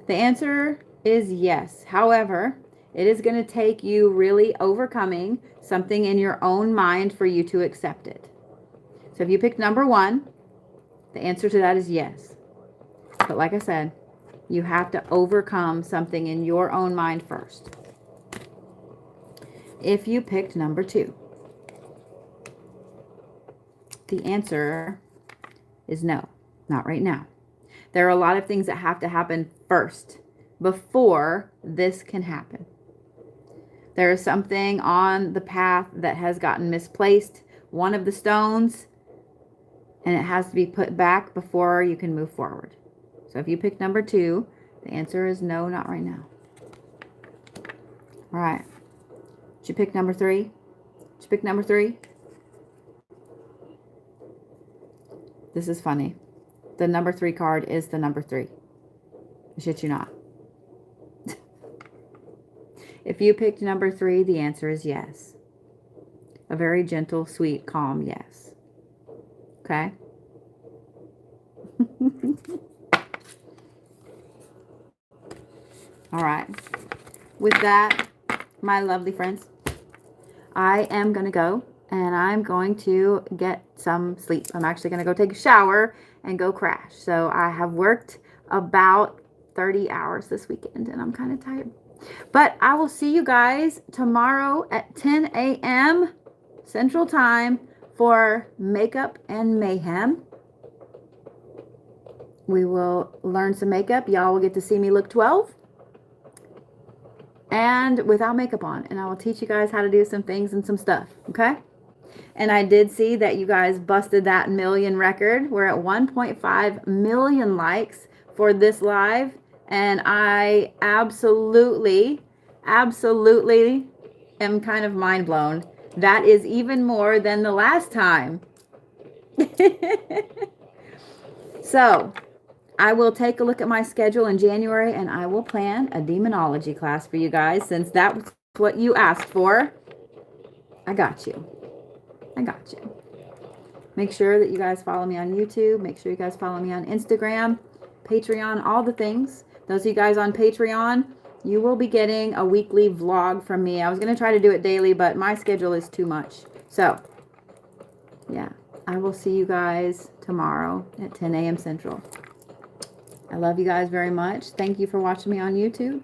the answer is yes. However, it is going to take you really overcoming something in your own mind for you to accept it. So if you picked number 1, the answer to that is yes. But like I said, you have to overcome something in your own mind first. If you picked number 2, the answer is no. Not right now. There are a lot of things that have to happen first before this can happen. There is something on the path that has gotten misplaced, one of the stones, and it has to be put back before you can move forward. So if you pick number 2, the answer is no, not right now. All right. Did you pick number 3? Did you pick number 3? This is funny. The number 3 card is the number 3. I shit you not. If you picked number 3, the answer is yes. A very gentle, sweet, calm yes. Okay? All right. With that, my lovely friends, I am going to go and I'm going to get some sleep. I'm actually going to go take a shower and go crash. So I have worked about 30 hours this weekend and I'm kind of tired. But I will see you guys tomorrow at 10 a.m. Central Time for Makeup and Mayhem. We will learn some makeup. Y'all will get to see me look 12 and without makeup on. And I will teach you guys how to do some things and some stuff. Okay? And I did see that you guys busted that million record. We're at 1.5 million likes for this live. And I absolutely am kind of mind blown. That is even more than the last time. So I will take a look at my schedule in January and I will plan a demonology class for you guys since that was what you asked for. I got you. I got you. Make sure that you guys follow me on YouTube. Make sure you guys follow me on Instagram, Patreon, all the things. Those of you guys on Patreon, you will be getting a weekly vlog from me. I was going to try to do it daily, but my schedule is too much. So, yeah, I will see you guys tomorrow at 10 a.m. Central. I love you guys very much. Thank you for watching me on YouTube.